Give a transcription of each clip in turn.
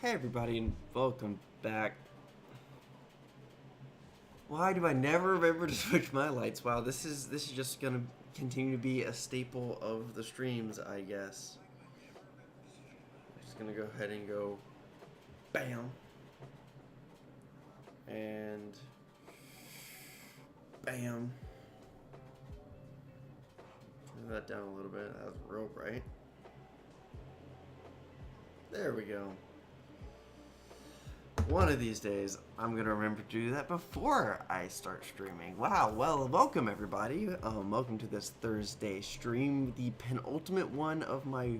Hey everybody and welcome back. Why do I never remember to switch my lights? Wow, this is just gonna continue to be a staple of the streams, I guess. I'm just gonna go ahead and go bam. And bam. Turn that down a little bit. That was real bright. There we go. One of these days, I'm going to remember to do that before I start streaming. Wow, well, welcome everybody. Welcome to this Thursday stream, the penultimate one of my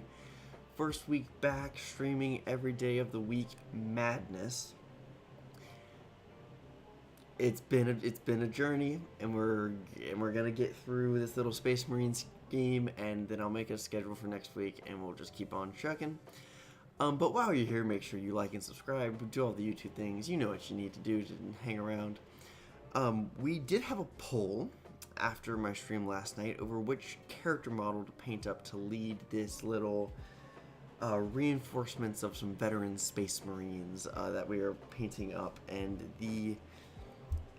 first week back streaming every day of the week madness. It's been a journey, and we're gonna get through this little Space Marines game, and then I'll make a schedule for next week, and we'll just keep on trucking. But while you're here, make sure you like and subscribe, do all the YouTube things. You know what you need to do to hang around. We did have a poll after my stream last night over which character model to paint up to lead this little reinforcements of some veteran Space Marines that we are painting up. And the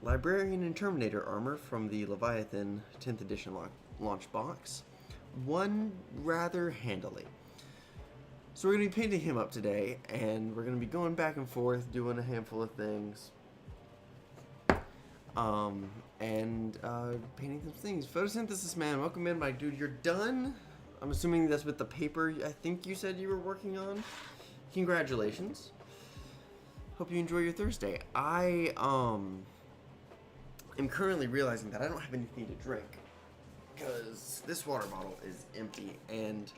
Librarian and Terminator armor from the Leviathan 10th edition launch box won rather handily. So we're going to be painting him up today, and we're going to be going back and forth, doing a handful of things, and painting some things. Photosynthesis Man, welcome in, my dude. You're done? I'm assuming that's with the paper I think you said you were working on. Congratulations. Hope you enjoy your Thursday. I am currently realizing that I don't have anything to drink, because this water bottle is empty, and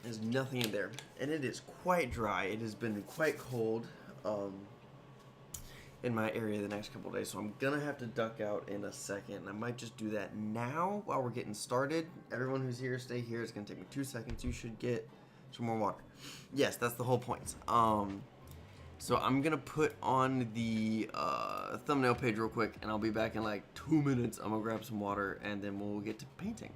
there's nothing in there, and it is quite dry. It has been quite cold in my area the next couple of days, so I'm gonna have to duck out in a second. I might just do that now while we're getting started. Everyone who's here, stay here. It's gonna take me 2 seconds. You should get some more water. Yes, that's the whole point. So I'm gonna put on the thumbnail page real quick, and I'll be back in like 2 minutes. I'm gonna grab some water, and then we'll get to painting.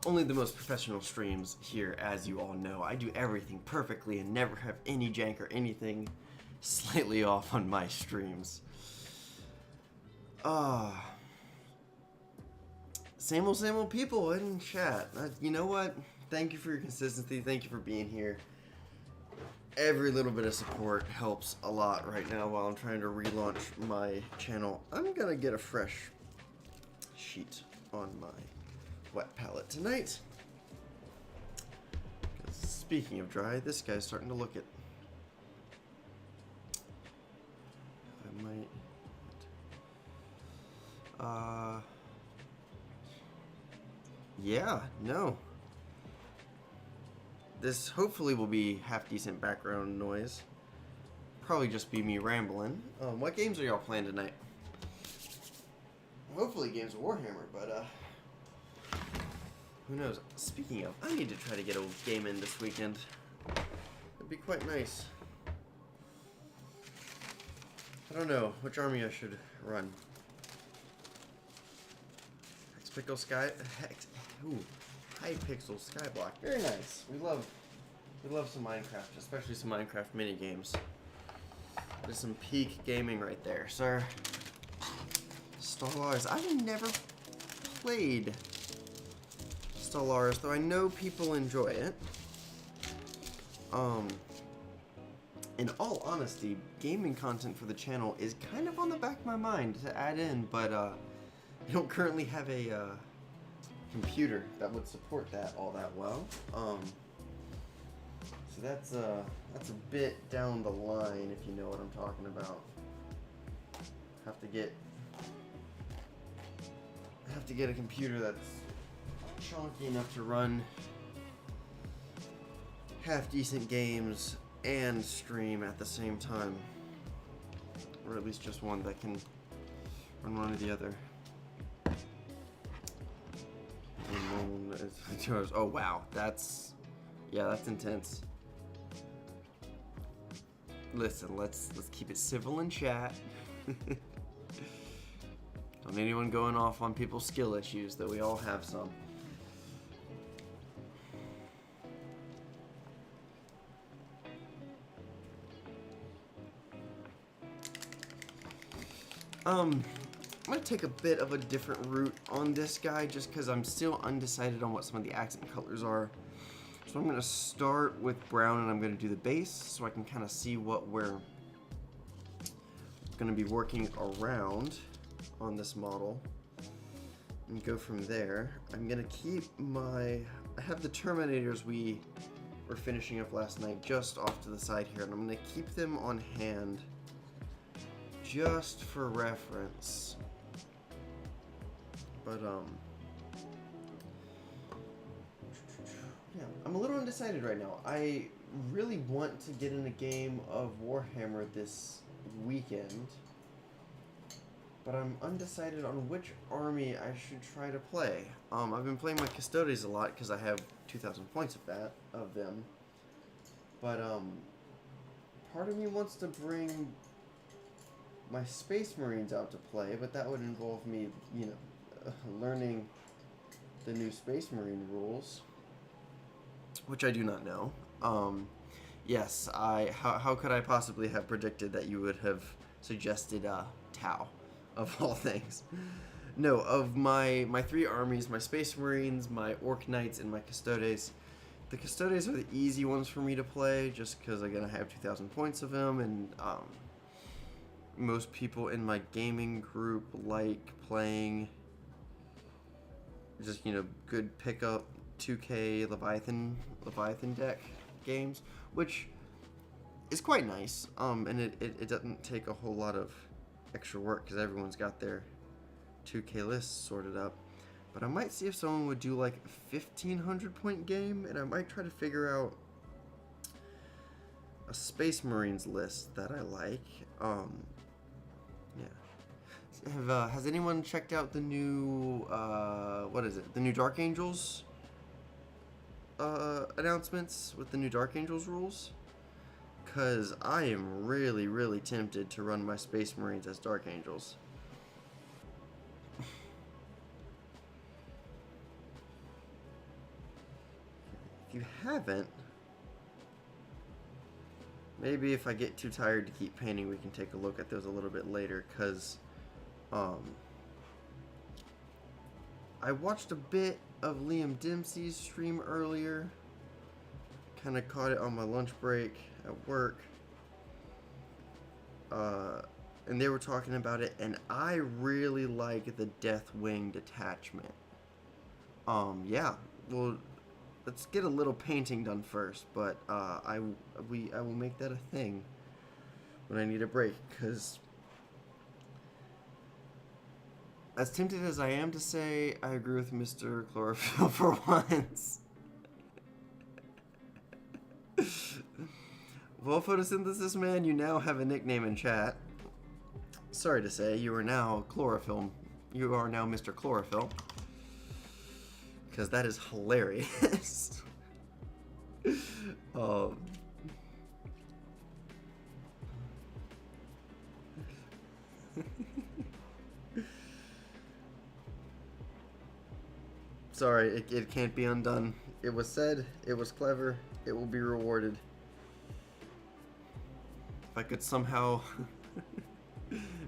Only the most professional streams here, as you all know. I do everything perfectly and never have any jank or anything slightly off on my streams. Same old people in chat. You know what? Thank you for your consistency. Thank you for being here. Every little bit of support helps a lot right now while I'm trying to relaunch my channel. I'm gonna get a fresh sheet on my wet palette tonight. Speaking of dry, this guy's starting to look it. I might. Yeah, no. This hopefully will be half decent background noise. Probably just be me rambling. What games are y'all playing tonight? Hopefully games of Warhammer, but who knows? Speaking of, I need to try to get a game in this weekend. It'd be quite nice. I don't know which army I should run. Hexpixel Sky. High Pixel Skyblock. Very nice. We love some Minecraft, especially some Minecraft mini games. There's some peak gaming right there, sir. Stellaris. I've never played Stellaris, though I know people enjoy it. In all honesty, gaming content for the channel is kind of on the back of my mind to add in, but I don't currently have a computer that would support that all that well. So So that's a bit down the line, if you know what I'm talking about. Have to get a computer that's chunky enough to run half decent games and stream at the same time, or at least just one that can run one or the other. Oh wow, that's intense. Listen, let's keep it civil in chat. Don't need anyone going off on people's skill issues, though we all have some. I'm gonna take a bit of a different route on this guy just because I'm still undecided on what some of the accent colors are. So I'm gonna start with brown and I'm gonna do the base so I can kind of see what we're gonna be working around on this model and go from there. I'm gonna keep I have the Terminators we were finishing up last night just off to the side here, and I'm gonna keep them on hand just for reference. But yeah, I'm a little undecided right now. I really want to get in a game of Warhammer this weekend, but I'm undecided on which army I should try to play. I've been playing my Custodes a lot because I have 2,000 points of them. But part of me wants to bring my Space Marines out to play, but that would involve me, you know, learning the new Space Marine rules, which I do not know. Yes, how could I possibly have predicted that you would have suggested Tau, of all things? No, of my three armies, my Space Marines, my Orc Knights, and my Custodes. The Custodes are the easy ones for me to play, just because again I have 2,000 points of them, and most people in my gaming group like playing just, you know, good pickup 2K Leviathan deck games, which is quite nice, and it doesn't take a whole lot of extra work because everyone's got their 2K lists sorted up. But I might see if someone would do like a 1,500 point game, and I might try to figure out a Space Marines list that I like. Yeah. Has anyone checked out the new what is it? The new Dark Angels announcements with the new Dark Angels rules? Cause I am really tempted to run my Space Marines as Dark Angels. If you haven't, maybe if I get too tired to keep painting, we can take a look at those a little bit later, because I watched a bit of Liam Dempsey's stream earlier. Kind of caught it on my lunch break at work. And they were talking about it, and I really like the Deathwing detachment. Yeah, well, let's get a little painting done first, but I will make that a thing when I need a break, because as tempted as I am to say, I agree with Mr. Chlorophyll for once. Well, Photosynthesis Man, you now have a nickname in chat. Sorry to say, you are now Chlorophyll. You are now Mr. Chlorophyll. Because that is hilarious. Sorry, it can't be undone. It was said, it was clever, it will be rewarded. If I could somehow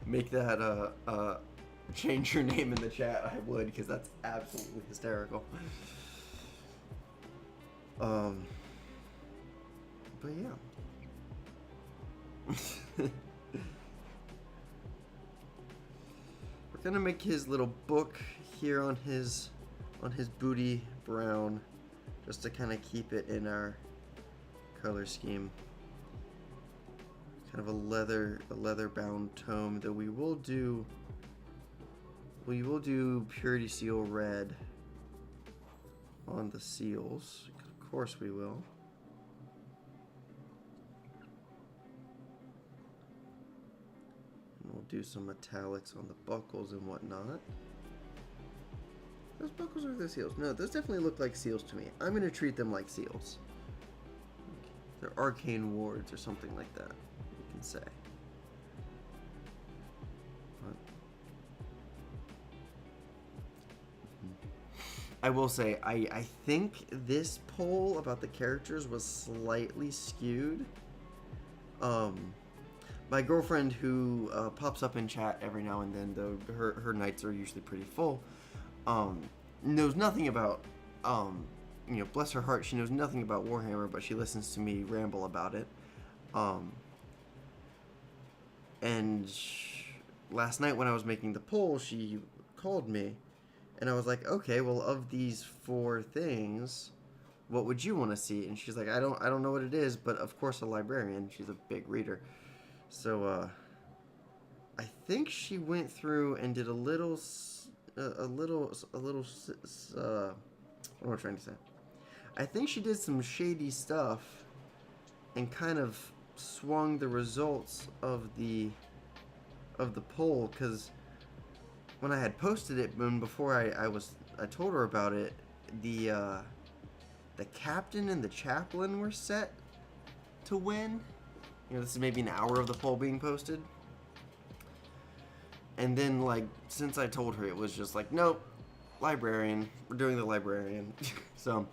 make that change your name in the chat, I would, because that's absolutely hysterical. But yeah. We're gonna make his little book here on his booty brown, just to kind of keep it in our color scheme. Kind of a leather bound tome, though we will do Purity Seal red on the seals. Of course we will. And we'll do some metallics on the buckles and whatnot. Those buckles are the seals? No, those definitely look like seals to me. I'm going to treat them like seals. They're arcane wards or something like that, you can say. I will say, I think this poll about the characters was slightly skewed. My girlfriend, who pops up in chat every now and then, though her nights are usually pretty full, knows nothing about, bless her heart, she knows nothing about Warhammer, but she listens to me ramble about it. And last night when I was making the poll, she called me. And I was like, okay, well, of these 4 things, what would you want to see? And she's like, I don't know what it is, but of course a librarian. She's a big reader. So, I think she went through and did what am I trying to say? I think she did some shady stuff and kind of swung the results of the poll, because when I had posted it, and before I told her about it, the captain and the chaplain were set to win. This is maybe an hour of the poll being posted. And then, since I told her, it was just like, nope, librarian. We're doing the librarian. So,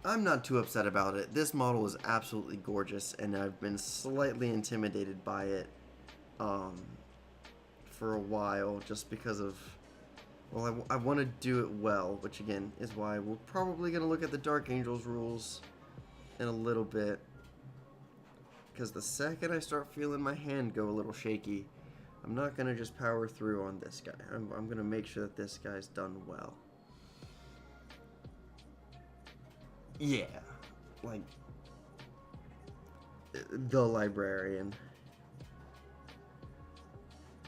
I'm not too upset about it. This model is absolutely gorgeous, and I've been slightly intimidated by it. For a while, just because of, well, I want to do it well, which again is why we're probably going to look at the Dark Angels rules in a little bit, because the second I start feeling my hand go a little shaky, I'm not going to just power through on this guy. I'm going to make sure that this guy's done well. Yeah, the librarian.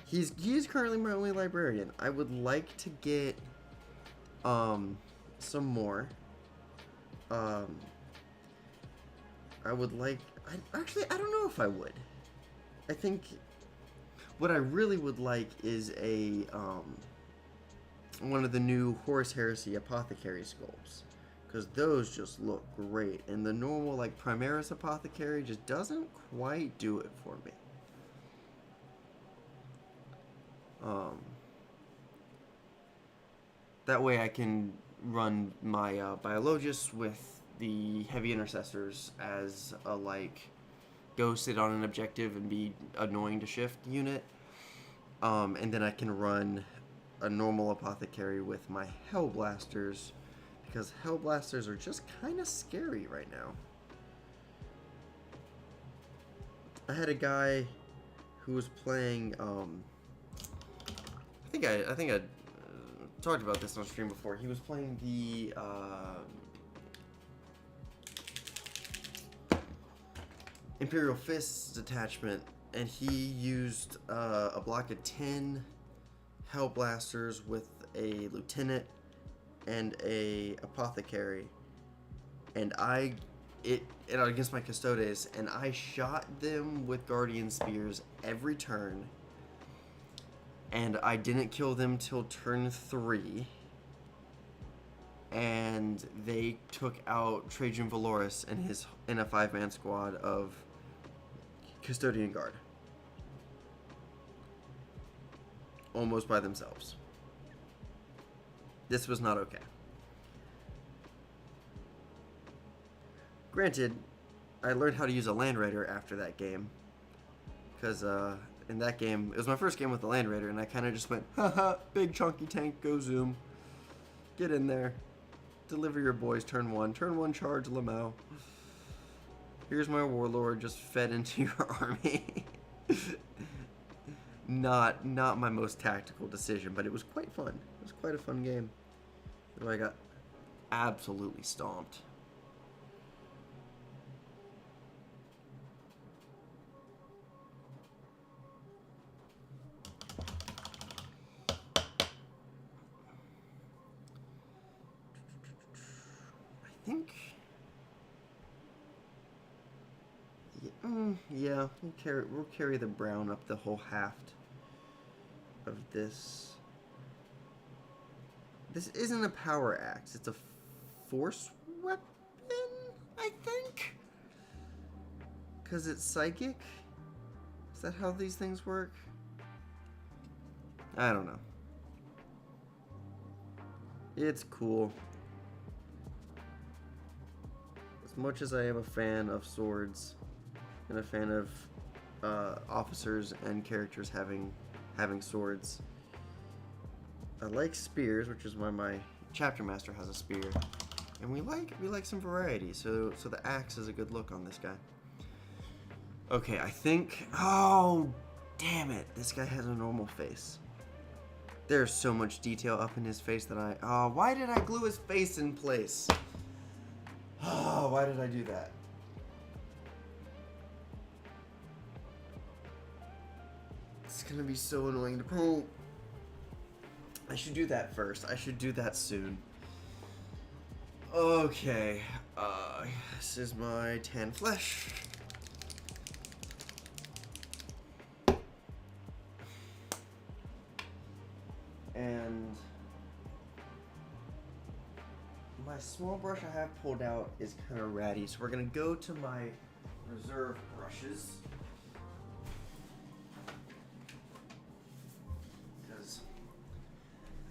He's currently my only librarian. I would like to get some more. I would like, I don't know if I would. I think what I really would like is a one of the new Horus Heresy Apothecary sculpts, because those just look great, and the normal Primaris Apothecary just doesn't quite do it for me. That way I can run my Biologists with the Heavy Intercessors as a go sit on an objective and be annoying to shift unit, and then I can run a normal Apothecary with my Hellblasters, because Hellblasters are just kind of scary right now. I had a guy who was playing I think I talked about this on stream before. He was playing the Imperial Fists detachment, and he used a block of 10 Hellblasters with a Lieutenant and a Apothecary, and against my Custodes, and I shot them with Guardian Spears every turn. And I didn't kill them till turn 3. And they took out Trajan Valoris in a 5-man squad of Custodian Guard. Almost by themselves. This was not okay. Granted, I learned how to use a Land Raider after that game. Because, in that game, it was my first game with the Land Raider, and I kind of just went, haha, big chunky tank, go zoom. Get in there. Deliver your boys, turn 1. Turn 1 charge, Lamau. Here's my Warlord just fed into your army. Not my most tactical decision, but it was quite fun. It was quite a fun game. Though I got absolutely stomped. think... Yeah, we'll carry the brown up the whole haft of this. This isn't a power axe. It's a force weapon, I think? Because it's psychic? Is that how these things work? I don't know. It's cool. As much as I am a fan of swords and a fan of officers and characters having swords, I like spears, which is why my chapter master has a spear, and we like some variety. So the axe is a good look on this guy. Okay, I think. Oh, damn it! This guy has a normal face. There's so much detail up in his face that why did I glue his face in place? Oh, why did I do that? It's gonna be so annoying to pull. I should do that first. I should do that soon. Okay. This is my tan flesh. And my small brush I have pulled out is kind of ratty, so we're gonna go to my reserve brushes. Because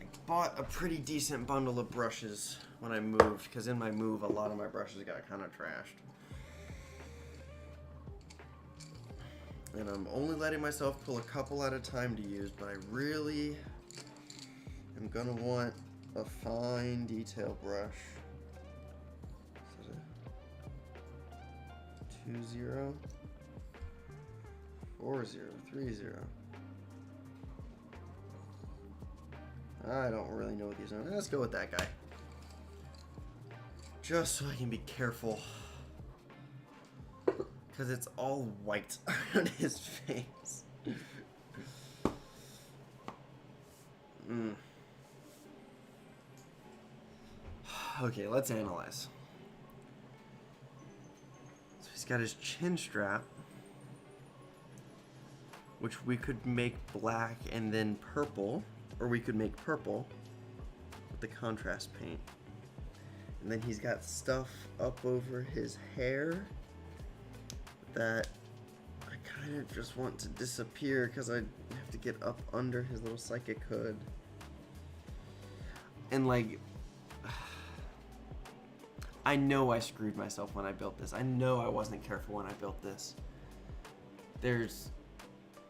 I bought a pretty decent bundle of brushes when I moved, because in my move a lot of my brushes got kind of trashed. And I'm only letting myself pull a couple at a time to use, but I really am gonna want a fine detail brush. Is it a 2-0? 4-0, 3-0. I don't really know what these are. Let's go with that guy. Just so I can be careful. Because it's all white on his face. Okay, let's analyze. So he's got his chin strap, which we could make black and then purple, or we could make purple with the contrast paint. And then he's got stuff up over his hair that I kind of just want to disappear because I have to get up under his little psychic hood. And like, I know I screwed myself when I built this. I know I wasn't careful when I built this. There's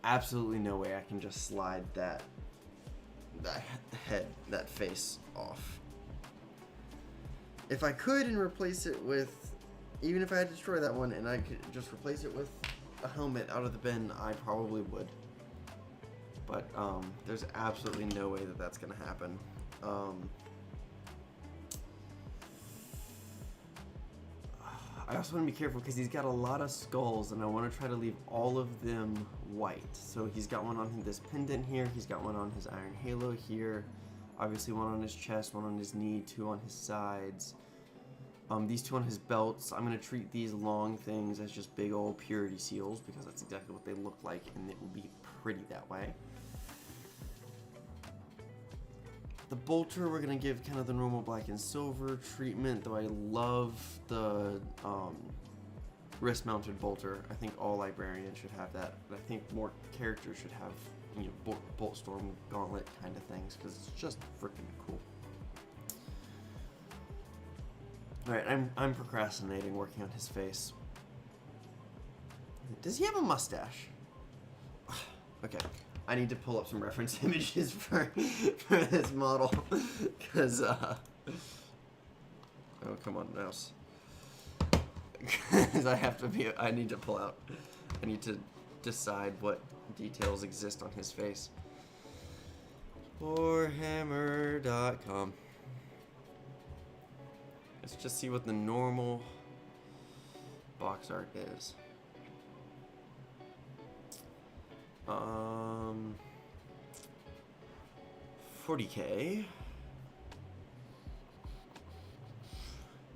absolutely no way I can just slide that face off. If I could and replace it with, even if I had to destroy that one and I could just replace it with a helmet out of the bin, I probably would. But there's absolutely no way that that's gonna happen. I also want to be careful because he's got a lot of skulls and I want to try to leave all of them white. So he's got one on this pendant here, he's got one on his iron halo here, obviously one on his chest, one on his knee, 2 on his sides. These 2 on his belts. I'm going to treat these long things as just big old purity seals because that's exactly what they look like and it will be pretty that way. The bolter, we're going to give kind of the normal black and silver treatment, though I love the wrist-mounted bolter. I think all librarians should have that. But I think more characters should have, you know, bolt storm gauntlet kind of things because it's just freaking cool. Alright, I'm procrastinating working on his face. Does he have a mustache? Okay. I need to pull up some reference images for this model, because, oh, come on, mouse. Because I need to pull out, I need to decide what details exist on his face. Warhammer.com. Let's just see what the normal box art is. 40K.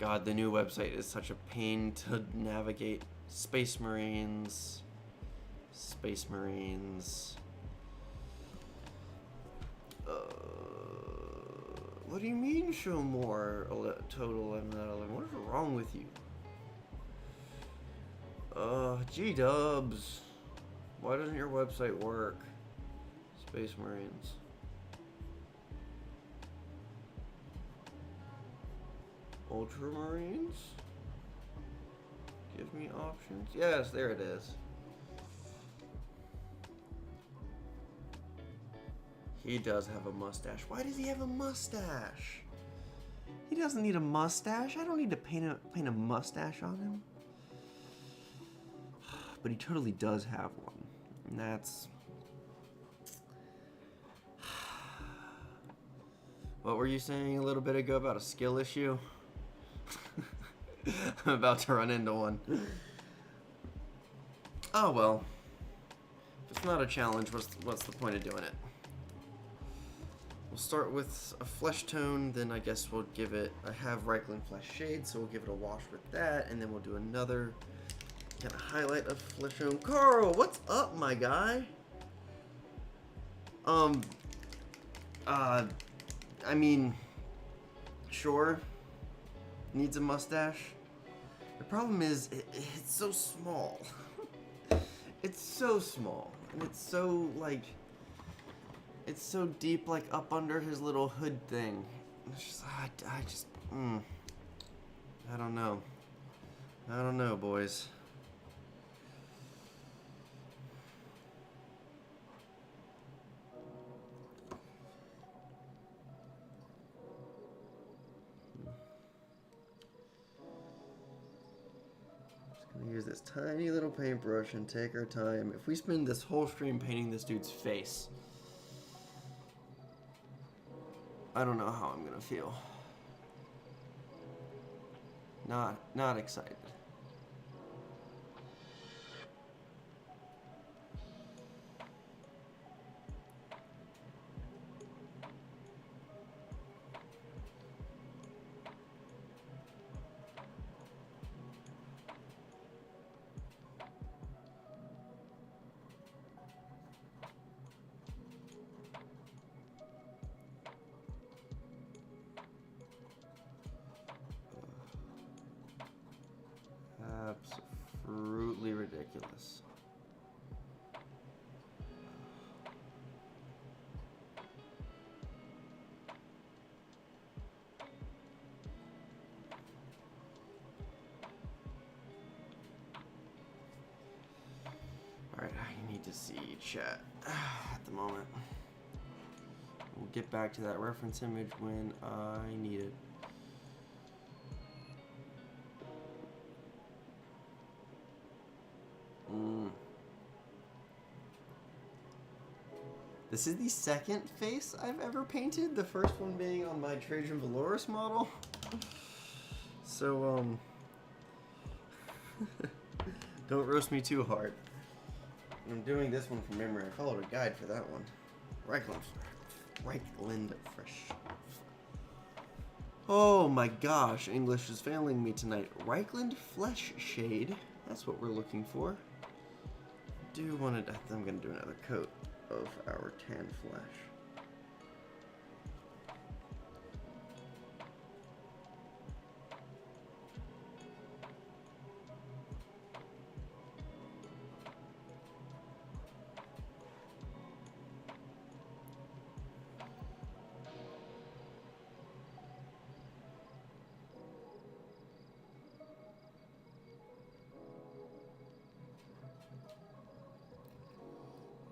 God, the new website is such a pain to navigate. Space Marines. Space Marines. What do you mean show more? Total 11 out of 11. What is wrong with you? G-dubs. Why doesn't your website work? Space Marines. Ultramarines? Give me options. Yes, there it is. He does have a mustache. Why does he have a mustache? He doesn't need a mustache. I don't need to paint a mustache on him. But he totally does have one. And that's... What were you saying a little bit ago about a skill issue? I'm about to run into one. Oh well. If it's not a challenge, what's the point of doing it? We'll start with a flesh tone, then I guess we'll give it... I have Reichland Flesh Shade, so we'll give it a wash with that, and then we'll do another kind of highlight of flesh tone. Carl, what's up, my guy? I mean, sure, needs a mustache. The problem is, it's so small. It's so small, and it's so, like, it's so deep, like, up under his little hood thing. It's just, I don't know. I don't know, boys. Use this tiny little paintbrush and take our time. If we spend this whole stream painting this dude's face, I don't know how I'm gonna feel. Not excited. Absolutely ridiculous. Alright, I need to see chat at the moment. We'll get back to that reference image when I need it. This is the second face I've ever painted, the first one being on my Trajan Valoris model. So, don't roast me too hard. I'm doing this one from memory. I followed a guide for that one. Reichland Fresh. Oh my gosh, English is failing me tonight. Reichland Flesh Shade. That's what we're looking for. Do want to... I'm going to do another coat of our tan flesh.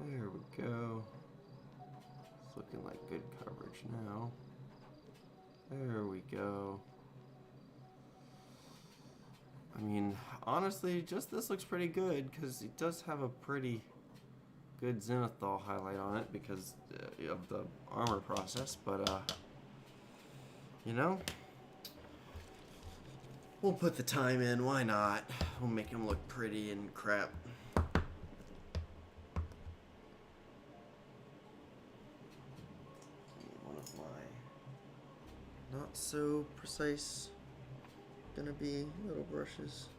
There we go. It's looking like good coverage now. There we go. I mean, honestly, just this looks pretty good because it does have a pretty good zenithal highlight on it because of the armor process, but you know, we'll put the time in, why not? We'll make him look pretty and crap. One of my not so precise gonna be little brushes.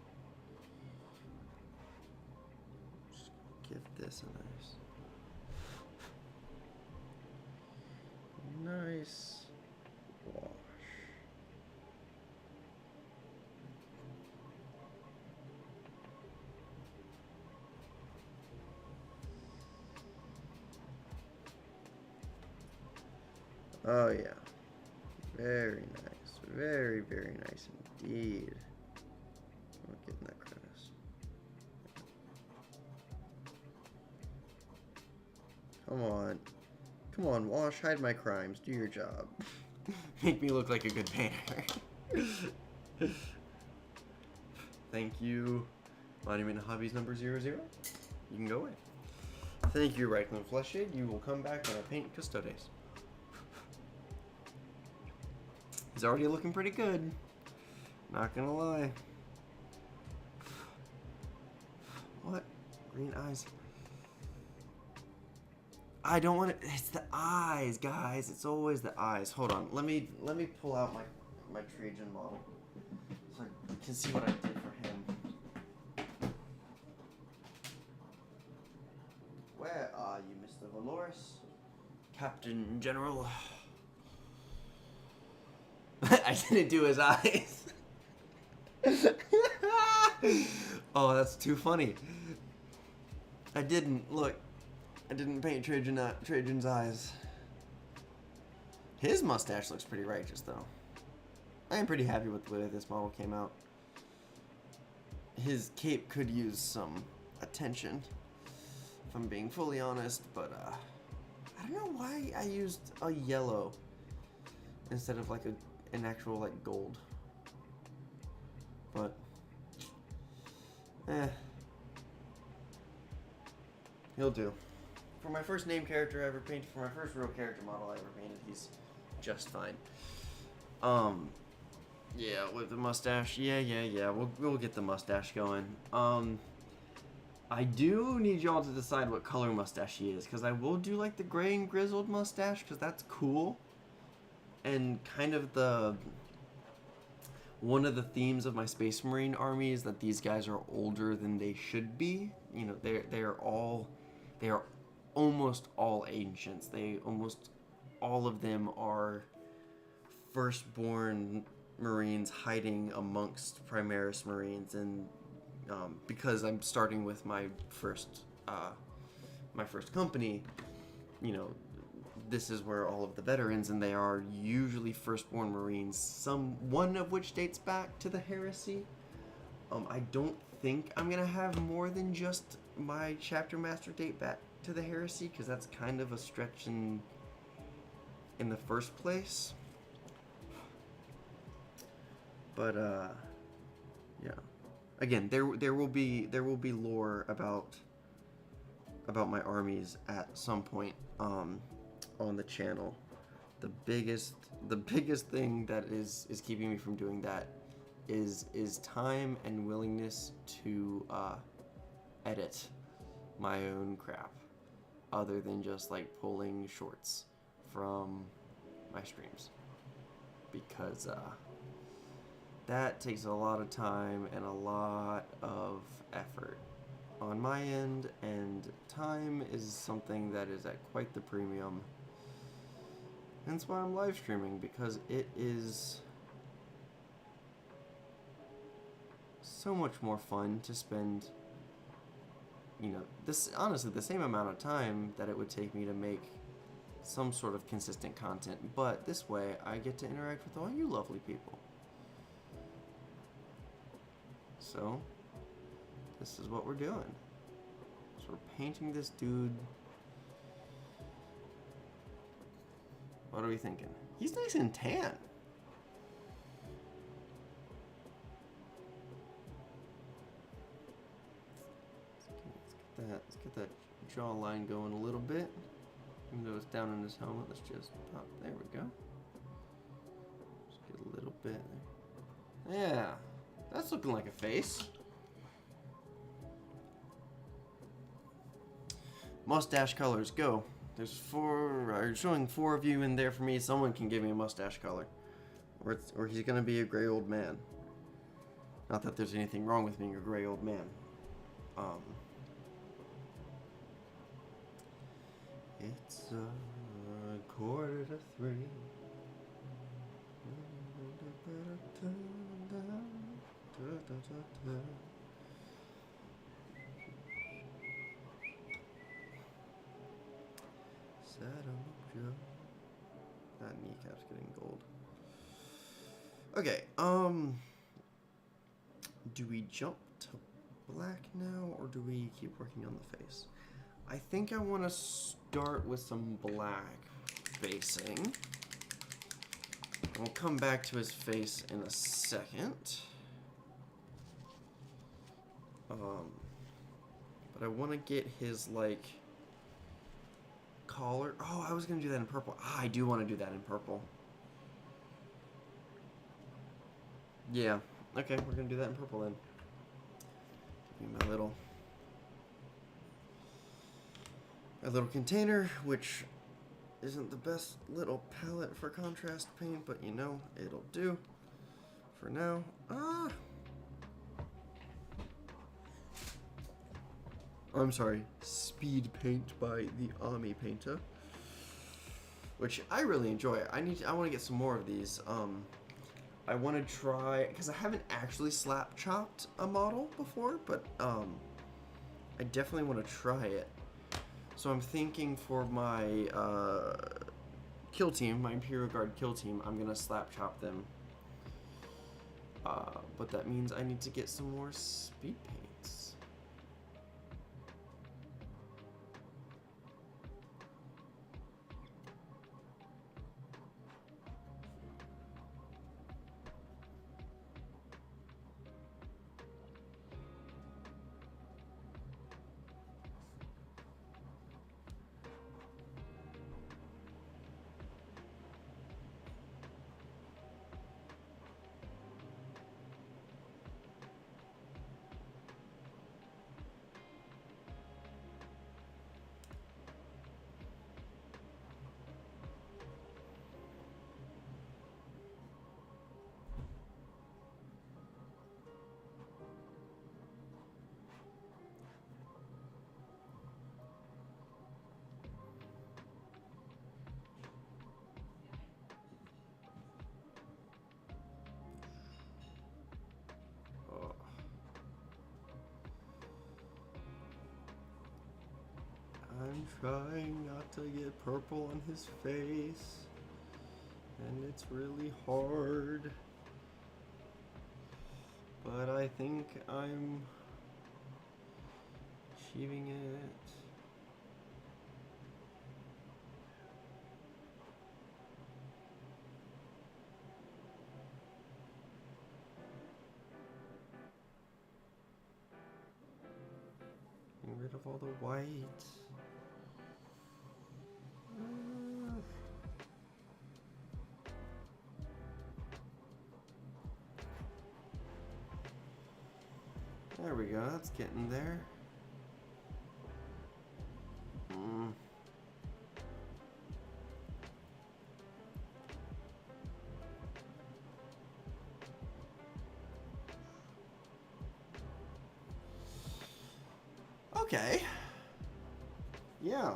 Just give this a nice wash. Oh yeah, very nice, very, very nice indeed. I'm getting that crevice. Come on, wash, hide my crimes, do your job. Make me look like a good painter. Thank you, Monument Hobbies number 00. You can go away. Thank you, Reichland Fleshshade. You will come back when I paint Custodes. He's already looking pretty good. Not gonna lie. What? Green eyes. I don't want to. It's the eyes, guys. It's always the eyes. Hold on. Let me pull out my Trajan model so I can see what I did for him. Where are you, Mr. Valoris? Captain General. I didn't do his eyes. Oh, that's too funny. I didn't. Look. I didn't paint Trajan's eyes. His mustache looks pretty righteous, though. I am pretty happy with the way this model came out. His cape could use some attention, if I'm being fully honest, but I don't know why I used a yellow instead of like an actual like gold. But he'll do. For my first name character I ever painted, for my first real character model I ever painted, he's just fine. Yeah, with the mustache, yeah. We'll get the mustache going. I do need y'all to decide what color mustache he is, because I will do like the gray and grizzled mustache, because that's cool. And kind of one of the themes of my Space Marine army is that these guys are older than they should be. You know, they are almost all ancients. Almost all of them are firstborn Marines hiding amongst Primaris Marines, and because I'm starting with my first company, you know, this is where all of the veterans, and they are usually firstborn Marines, one of which dates back to the Heresy. I don't think I'm gonna have more than just my chapter master date back to the Heresy, because that's kind of a stretch in the first place. But yeah. Again, there will be lore about my armies at some point on the channel. The biggest thing that is keeping me from doing that is time and willingness to edit my own crap, other than just like pulling shorts from my streams, because that takes a lot of time and a lot of effort on my end, and time is something that is at quite the premium. That's why I'm live streaming, because it is so much more fun to spend, you know, honestly the same amount of time that it would take me to make some sort of consistent content, but this way I get to interact with all you lovely people. So this is what we're doing. So we're painting this dude. What are we thinking? He's nice and tan. Let's get that jawline going a little bit. Even though it's down in his helmet, let's just pop. There we go. Just get a little bit there. Yeah, that's looking like a face. Mustache colors, go. There's showing 4 of you in there for me. Someone can give me a mustache color, or he's gonna be a gray old man. Not that there's anything wrong with being a gray old man. It's a 2:45. That kneecap's getting gold. Okay, do we jump to black now, or do we keep working on the face? I think I want to start with some black facing. We'll come back to his face in a second. But I want to get his, like, collar. Oh, I was going to do that in purple. I do want to do that in purple. Yeah. Okay, we're going to do that in purple then. Give me my little container, which isn't the best little palette for contrast paint, but you know, it'll do for now. I'm sorry, Speed Paint by the Ami Painter, which I really enjoy. I want to get some more of these. I want to try, because I haven't actually slap chopped a model before, but I definitely want to try it. So I'm thinking for my kill team, my Imperial Guard kill team, I'm gonna slap chop them. But that means I need to get some more speed paints. I'm trying not to get purple on his face, and it's really hard, but I think I'm achieving it. Getting rid of all the white. There we go, that's getting there. Okay. Yeah.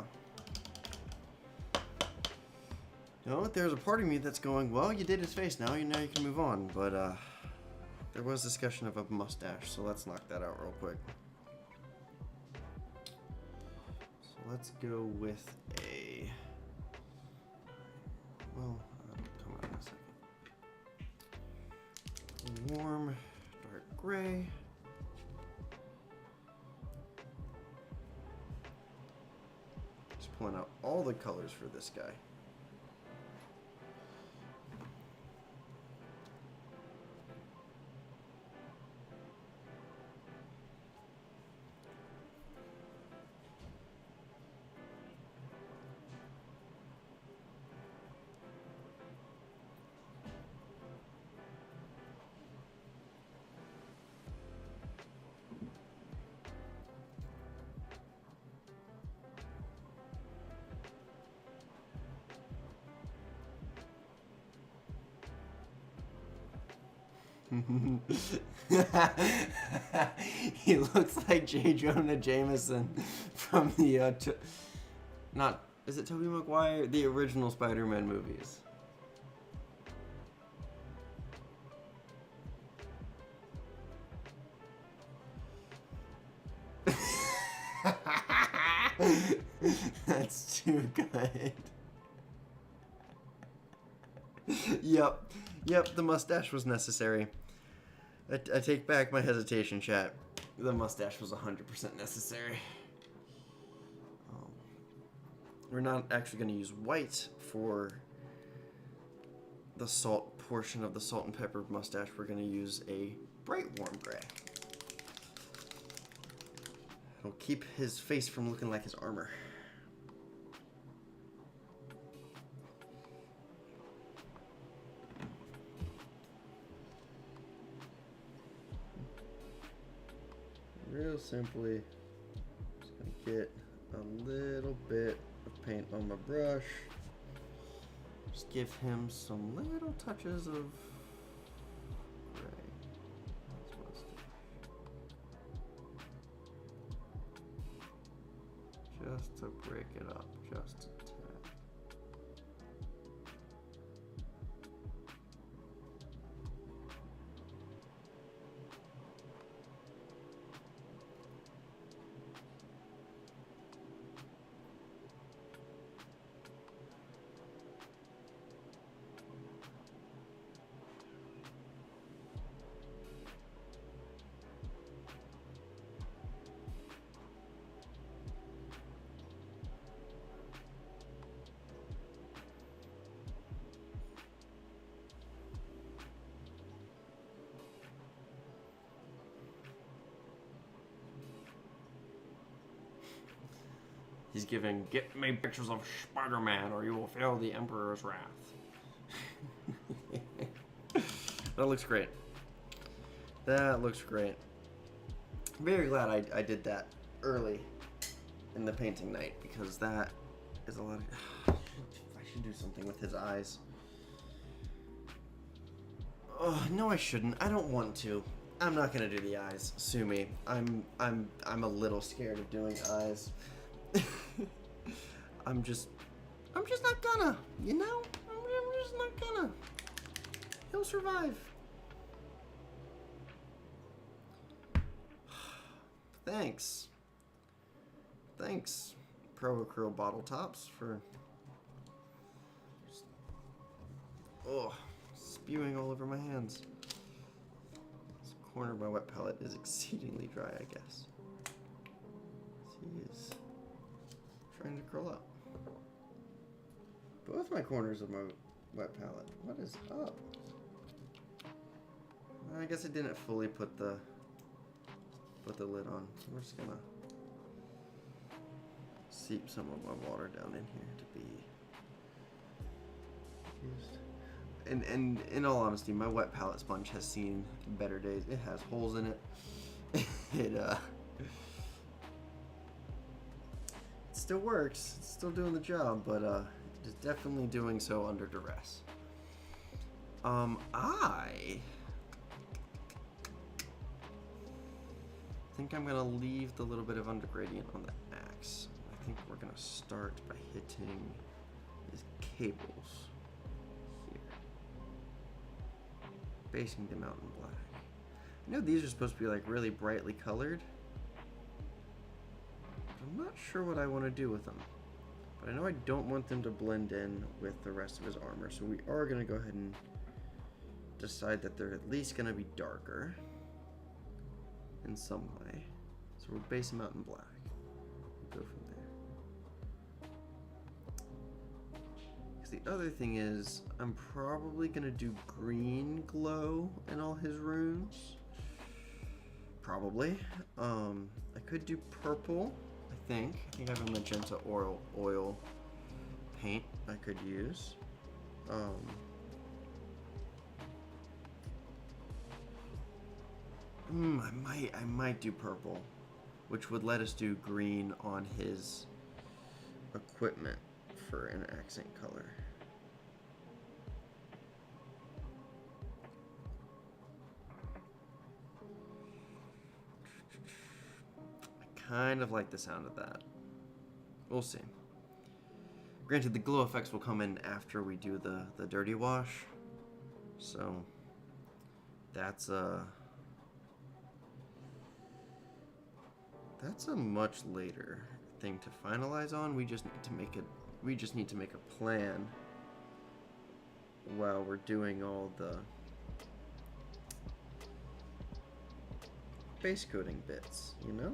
You know what? There's a part of me that's going, well, you did his face, now you know you can move on, but there was discussion of a mustache, so let's knock that out real quick. So let's go with a, well, come on a second. Warm, dark gray. Just pulling out all the colors for this guy. He looks like J. Jonah Jameson from the not is it Tobey Maguire? The original Spider-Man movies. That's too good. Yep, the mustache was necessary. I take back my hesitation, chat. The mustache was 100% necessary. We're not actually going to use white for the salt portion of the salt and pepper mustache. We're going to use a bright warm gray. It'll keep his face from looking like his armor. Real simply, just going to get a little bit of paint on my brush. Just give him some little touches of gray. Just to break it up just a tad. He's giving, get me pictures of Spider-Man or you will feel the Emperor's wrath. That looks great. That looks great. I'm very glad I did that early in the painting night because that is a lot of... I should do something with his eyes. Oh, no I shouldn't. I don't want to. I'm not gonna do the eyes. Sue me. I'm a little scared of doing eyes. I'm just not gonna, you know? I'm just not gonna. He'll survive. Thanks, Pro Acryl Bottle Tops for spewing all over my hands. This corner of my wet palette is exceedingly dry, I guess. Jeez. Trying to curl up. Both my corners of my wet palette. What is up? I guess I didn't fully put the lid on. So we're just gonna seep some of my water down in here to be used. And in all honesty, my wet palette sponge has seen better days. It has holes in it. It still works. It's still doing the job, but it is definitely doing so under duress. I think I'm gonna leave the little bit of under gradient on the axe. I think we're gonna start by hitting his cables here, basing them out in black. I know these are supposed to be like really brightly colored. I'm not sure what I want to do with them, but I know I don't want them to blend in with the rest of his armor, so we are going to go ahead and decide that they're at least going to be darker in some way. So we'll base them out in black. We'll go from there. Because the other thing is, I'm probably going to do green glow in all his runes. Probably. I could do purple. I think I have a magenta oil paint I could use. I might do purple, which would let us do green on his equipment for an accent color. kind of like the sound of that. We'll see. Granted, the glow effects will come in after we do the dirty wash. So, that's a much later thing to finalize on. We just need to make a plan while we're doing all the base coating bits, you know?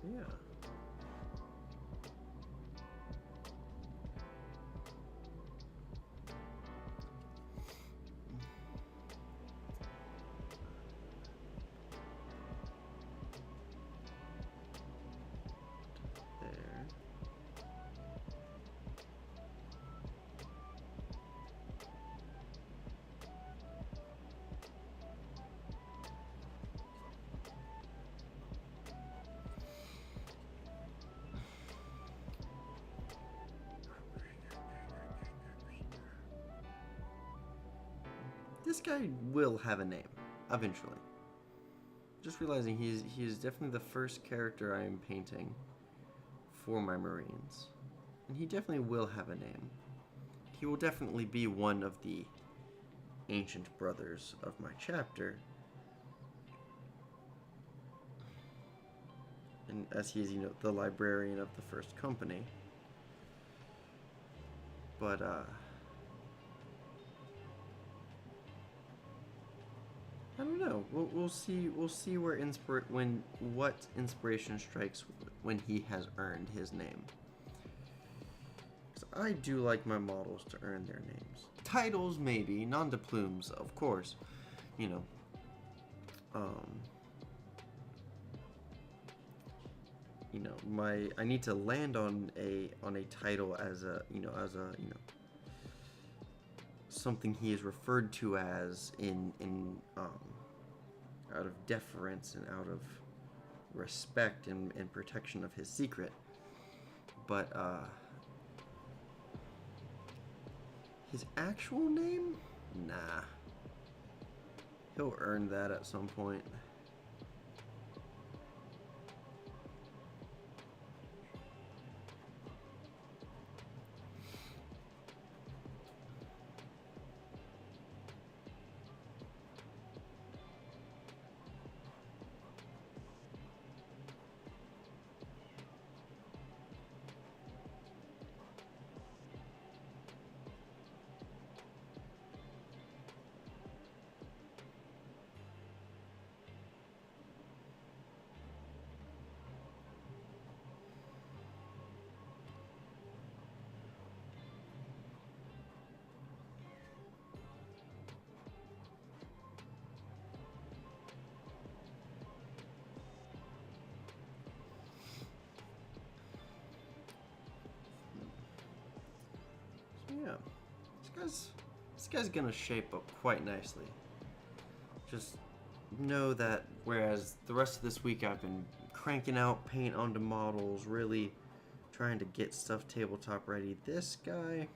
Yeah. There. This guy will have a name, eventually. Just realizing he is definitely the first character I am painting for my Marines. And he definitely will have a name. He will definitely be one of the ancient brothers of my chapter. And as he is, you know, the librarian of the first company. But, I don't know. We'll see. We'll see where what inspiration strikes when he has earned his name. 'Cause I do like my models to earn their names. Titles maybe, nom de plumes, of course. You know. You know, I need to land on a title as a something he is referred to as in out of deference and out of respect and protection of his secret. But his actual name? Nah. He'll earn that at some point. Yeah, this guy's gonna shape up quite nicely. Just know that whereas the rest of this week I've been cranking out paint onto models, really trying to get stuff tabletop ready, this guy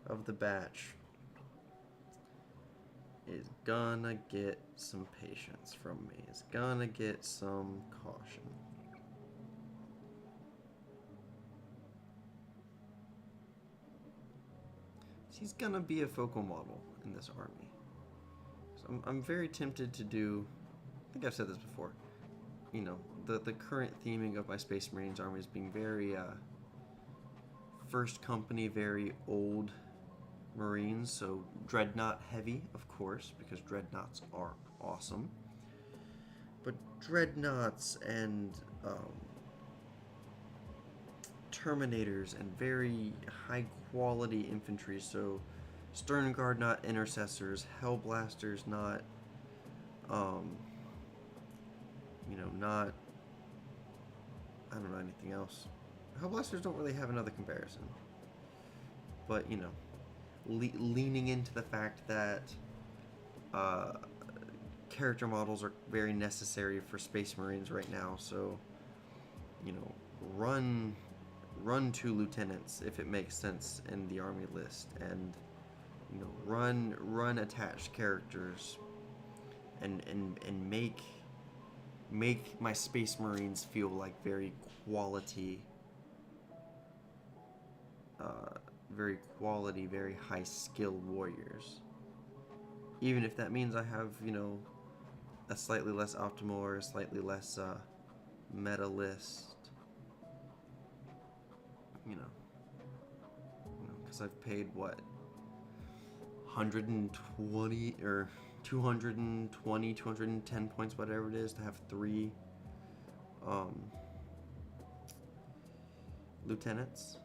of the batch is gonna get some patience from me. Is gonna get some caution. He's gonna be a focal model in this army. So I'm very tempted to do, I think I've said this before, you know, the current theming of my Space Marines army is being very first company, very old Marines, so dreadnought heavy, of course, because dreadnoughts are awesome. But dreadnoughts and Terminators and very high quality infantry, so Stern Guard, not Intercessors, Hellblasters, not not, I don't know anything else. Hellblasters don't really have another comparison. But, leaning into the fact that character models are very necessary for Space Marines right now, so, run 2 lieutenants if it makes sense in the army list, and, run attached characters, and make my Space Marines feel like very quality, very high skilled warriors. Even if that means I have, a slightly less optimal or a slightly less meta list, because I've paid what, 120 or 220, 210 points, whatever it is, to have 3 lieutenants.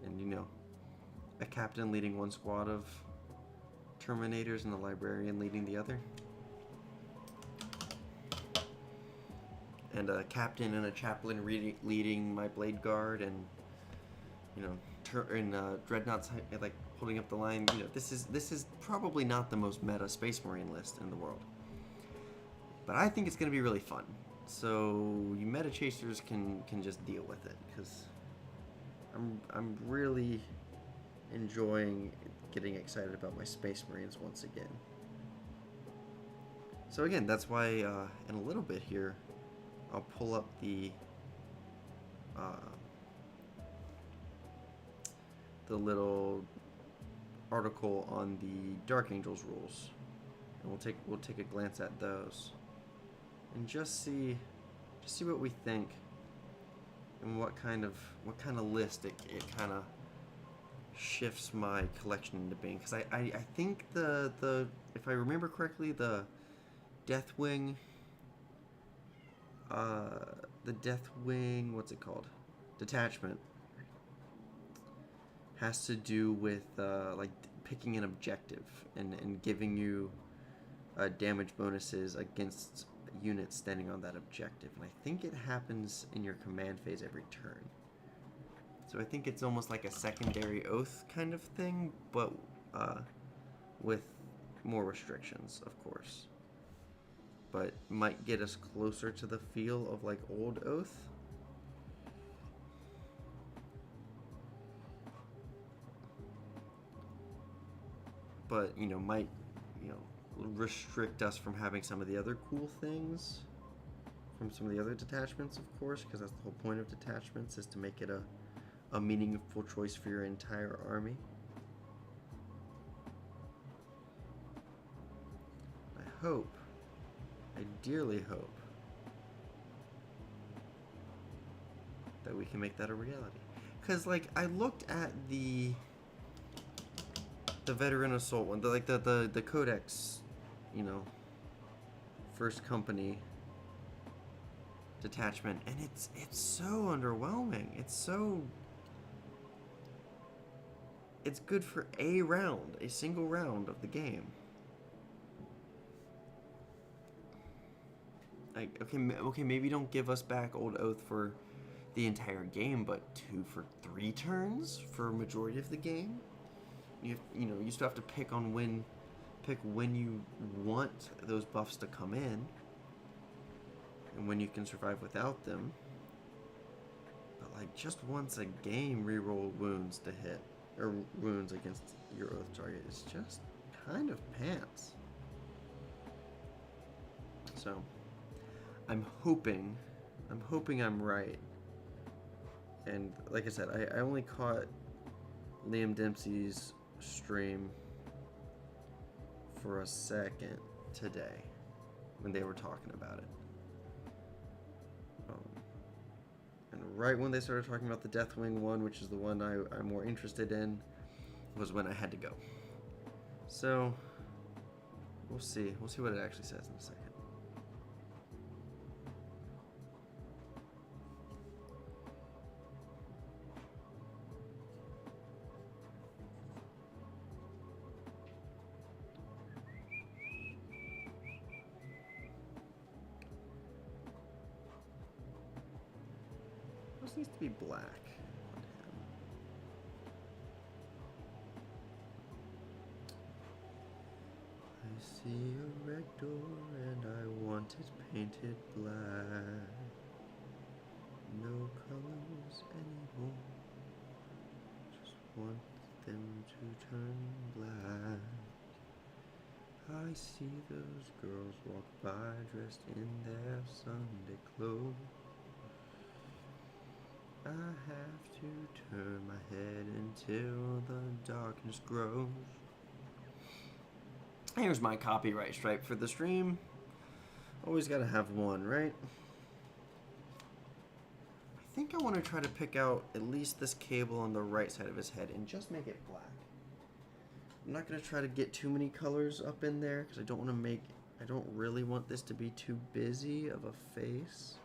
And a captain leading one squad of Terminators and a librarian leading the other. And a captain and a chaplain leading my blade guard, and dreadnoughts like holding up the line. This is probably not the most meta Space Marine list in the world, but I think it's going to be really fun. So you meta chasers can just deal with it, because I'm really enjoying getting excited about my Space Marines once again. So again, that's why in a little bit here, I'll pull up the little article on the Dark Angels rules, and we'll take a glance at those, and just see what we think, and what kind of list it kind of shifts my collection into being. Because I think the if I remember correctly, the Deathwing, what's it called? Detachment has to do with like picking an objective and giving you damage bonuses against units standing on that objective. And I think it happens in your command phase every turn. So I think it's almost like a secondary oath kind of thing, but with more restrictions, of course. But might get us closer to the feel of like old oath. But might restrict us from having some of the other cool things from some of the other detachments, of course, because that's the whole point of detachments, is to make it a meaningful choice for your entire army. I dearly hope that we can make that a reality. Because like I looked at the veteran assault one, the Codex, first company detachment, and it's so underwhelming. It's good for a single round of the game. Like, okay, maybe don't give us back Old Oath for the entire game, but 2 for 3 turns for a majority of the game. You still have to pick when you want those buffs to come in, and when you can survive without them. But like just once a game, reroll wounds to hit, or wounds against your Oath target is just kind of pants. So I'm hoping I'm right. And like I said, I only caught Liam Dempsey's stream for a second today, when they were talking about it. And right when they started talking about the Deathwing one, which is the one I'm more interested in, was when I had to go. So, we'll see. We'll see what it actually says in a second. This needs to be black on him. I see a red door and I want it painted black. No colors anymore. Just want them to turn black. I see those girls walk by dressed in their Sunday clothes. I have to turn my head until the darkness grows. Here's my copyright stripe for the stream. Always gotta have one, right? I think I want to try to pick out at least this cable on the right side of his head and just make it black. I'm not gonna try to get too many colors up in there because I don't really want this to be too busy of a face.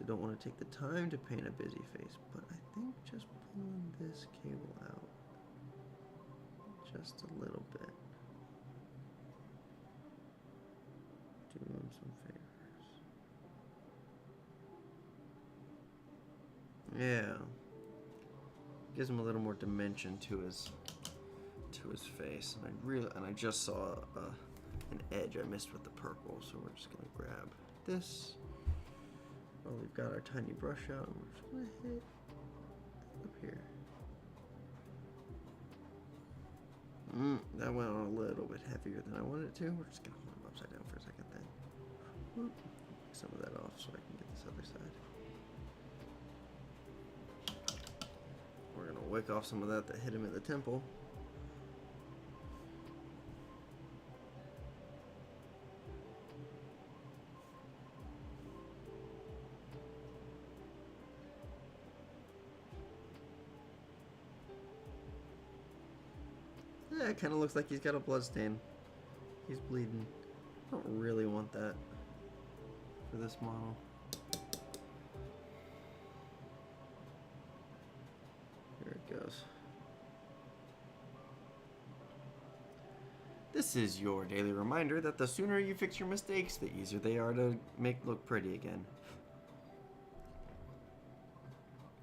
I don't want to take the time to paint a busy face, but I think just pulling this cable out just a little bit, do him some favors. Yeah, gives him a little more dimension to his face, and I just saw an edge I missed with the purple, so we're just gonna grab this. Well, we've got our tiny brush out, and we're just going to hit up here. That went on a little bit heavier than I wanted it to. We're just going to hold him upside down for a second then. Whoop. Take some of that off so I can get this other side. We're going to wick off some of that hit him in the temple. Yeah, it kind of looks like he's got a blood stain. He's bleeding. I don't really want that for this model. There it goes. This is your daily reminder that the sooner you fix your mistakes, the easier they are to make look pretty again.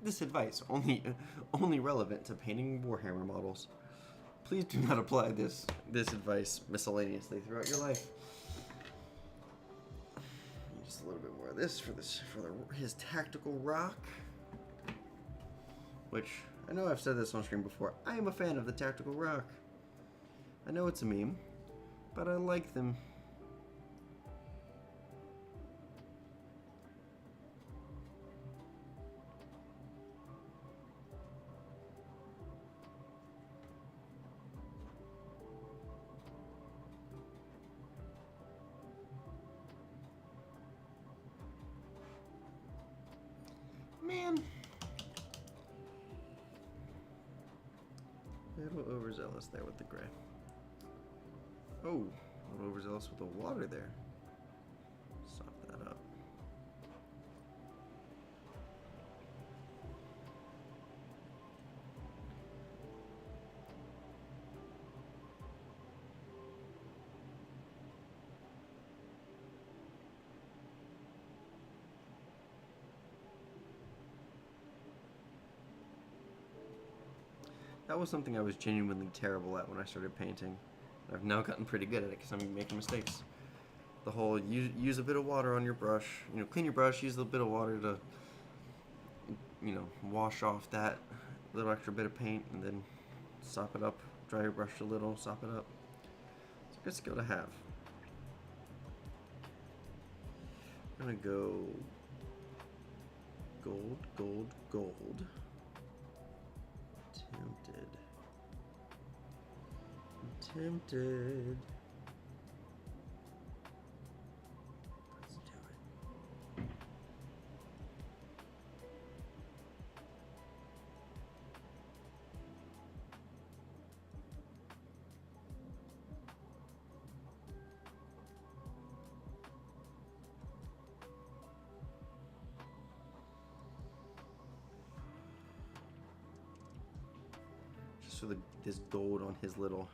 This advice only relevant to painting Warhammer models. Please do not apply this advice miscellaneously throughout your life. Just a little bit more of this for his tactical rock, which I know I've said this on stream before. I am a fan of the tactical rock. I know it's a meme, but I like them. Man. A little overzealous there with the gray. Oh, a little overzealous with the water there. Sop that up. That was something I was genuinely terrible at when I started painting. I've now gotten pretty good at it because I'm making mistakes. The whole use a bit of water on your brush. You know, clean your brush, use a little bit of water to, you know, wash off that little extra bit of paint, and then sop it up. Dry your brush a little, sop it up. It's a good skill to have. I'm gonna go gold, gold, gold. Tempted. so this gold on his little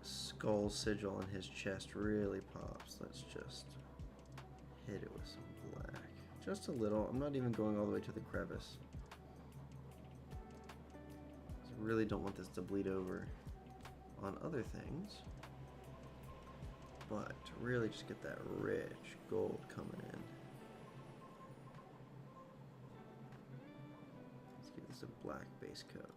skull sigil on his chest really pops. Let's just hit it with some black. Just a little. I'm not even going all the way to the crevice. I really don't want this to bleed over on other things. But to really just get that rich gold coming in. Let's give this a black base coat.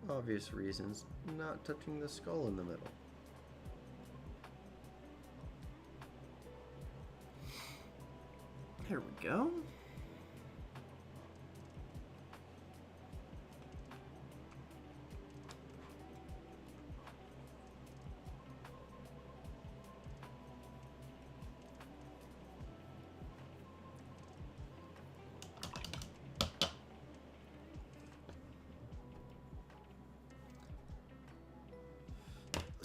Obvious reasons, not touching the skull in the middle. There we go.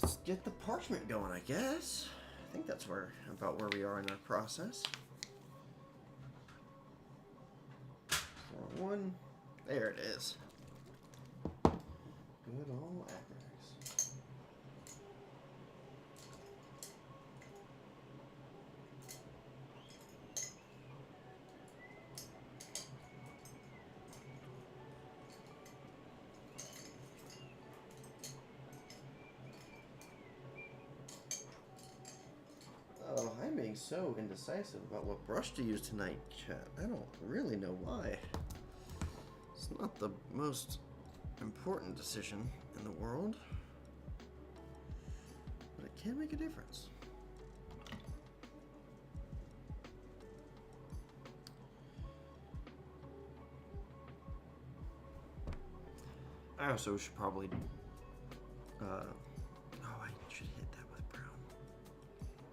Let's get the parchment going, I guess. I think that's about where we are in our process. One, there it is. Good old acronyms. Oh, I'm being so indecisive about what brush to use tonight, chat. I don't really know why. It's not the most important decision in the world, but it can make a difference. I also should probably, I should hit that with brown.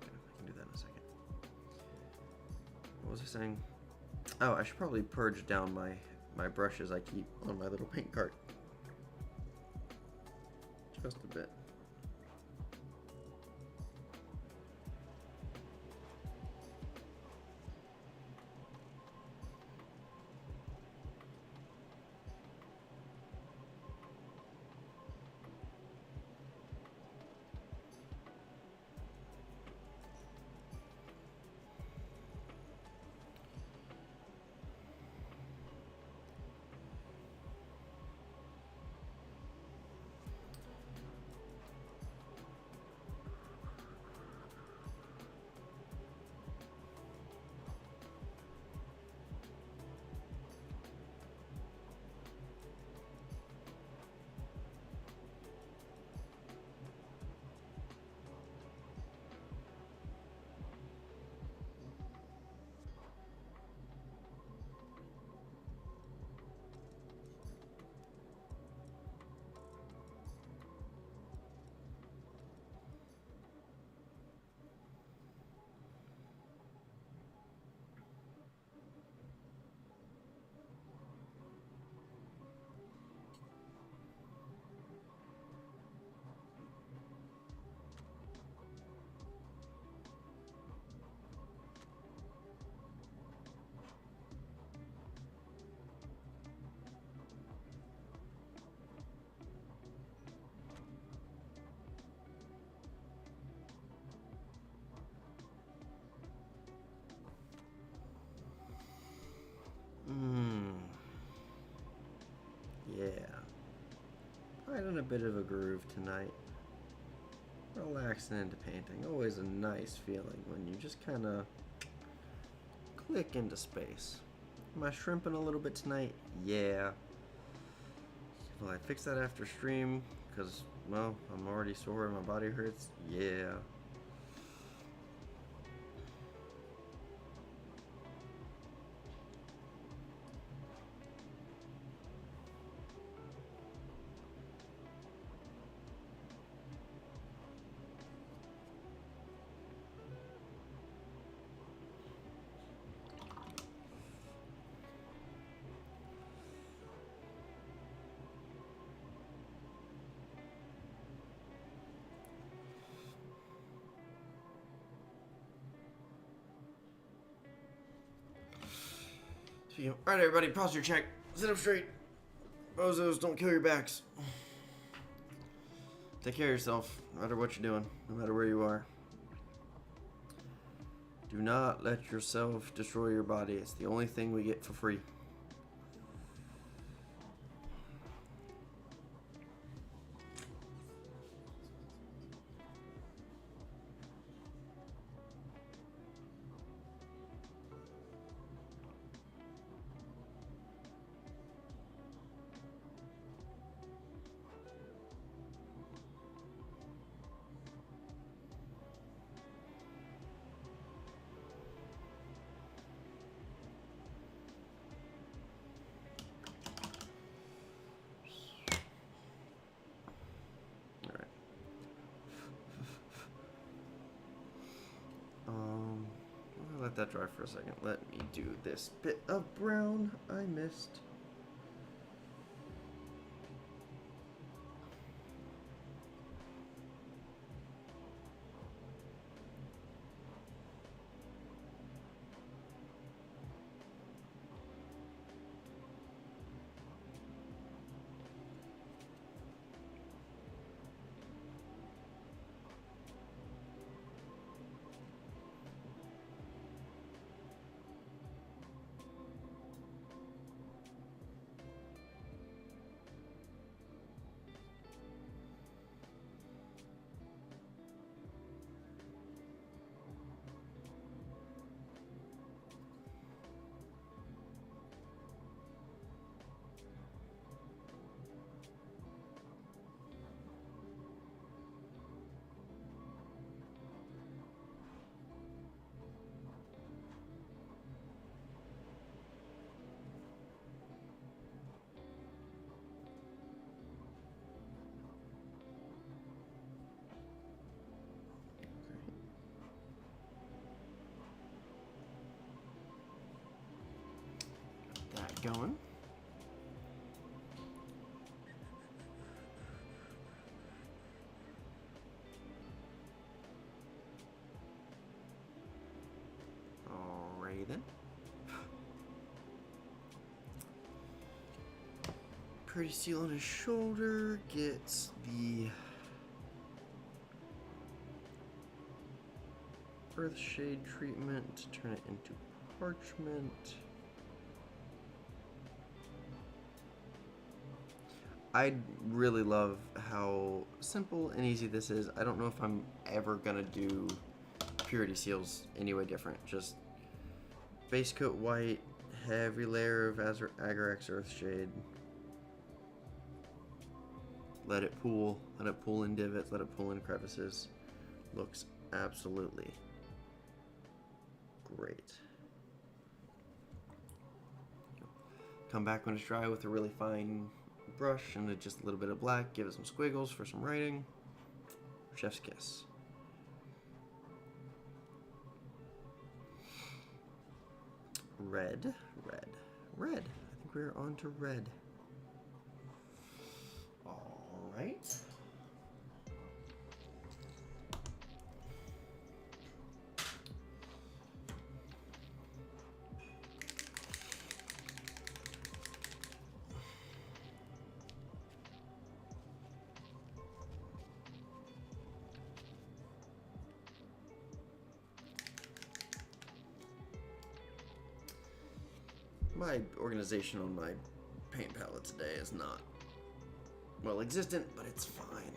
Okay, I can do that in a second. What was I saying? Oh, I should probably purge down my brushes I keep on my little paint cart. Just a bit. Yeah. Right in a bit of a groove tonight. Relaxing into painting. Always a nice feeling when you just kind of click into space. Am I shrimping a little bit tonight? Yeah. Will I fix that after stream? Because, well, I'm already sore and my body hurts? Yeah. Alright, everybody, posture check. Sit up straight. Bozos, don't kill your backs. Take care of yourself, no matter what you're doing, no matter where you are. Do not let yourself destroy your body. It's the only thing we get for free. Let that dry for a second. Let me do this bit of brown I missed. Going. Alrighty then. Pretty seal on his shoulder gets the earth shade treatment to turn it into parchment. I really love how simple and easy this is. I don't know if I'm ever gonna do purity seals any way different. Just base coat white, heavy layer of Agarax Earthshade. Let it pool in divots, let it pool in crevices. Looks absolutely great. Come back when it's dry with a really fine brush and just a little bit of black, give it some squiggles for some writing. Chef's kiss. Red. I think we're on to red. All right. My organization on my paint palette today is not well existent, but it's fine.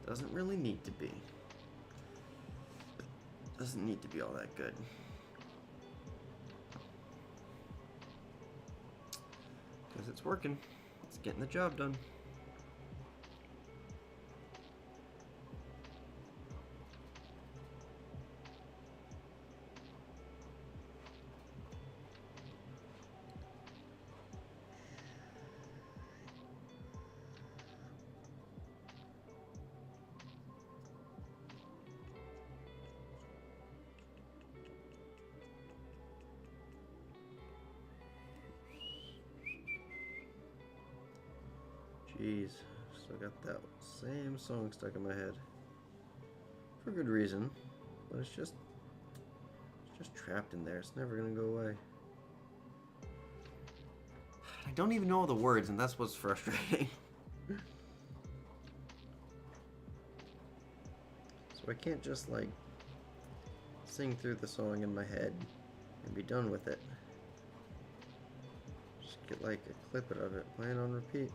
Doesn't really need to be. Doesn't need to be all that good. Because it's working. It's getting the job done. Jeez, still got that same song stuck in my head. For good reason, but it's just trapped in there. It's never gonna go away. I don't even know all the words, and that's what's frustrating. So I can't just, like, sing through the song in my head and be done with it. Just get, like, a clip of it, playing on repeat.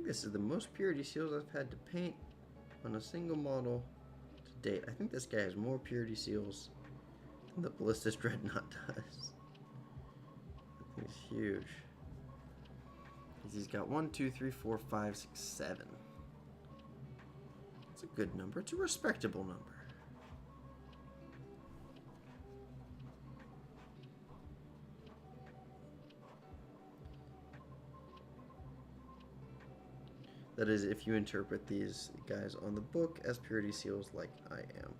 This is the most purity seals I've had to paint on a single model to date. I think this guy has more purity seals than the Ballista's Dreadnought does. That thing's huge. He's got 1, 2, 3, 4, 5, 6, 7. It's a good number. It's a respectable number. That is, if you interpret these guys on the book as purity seals like I am.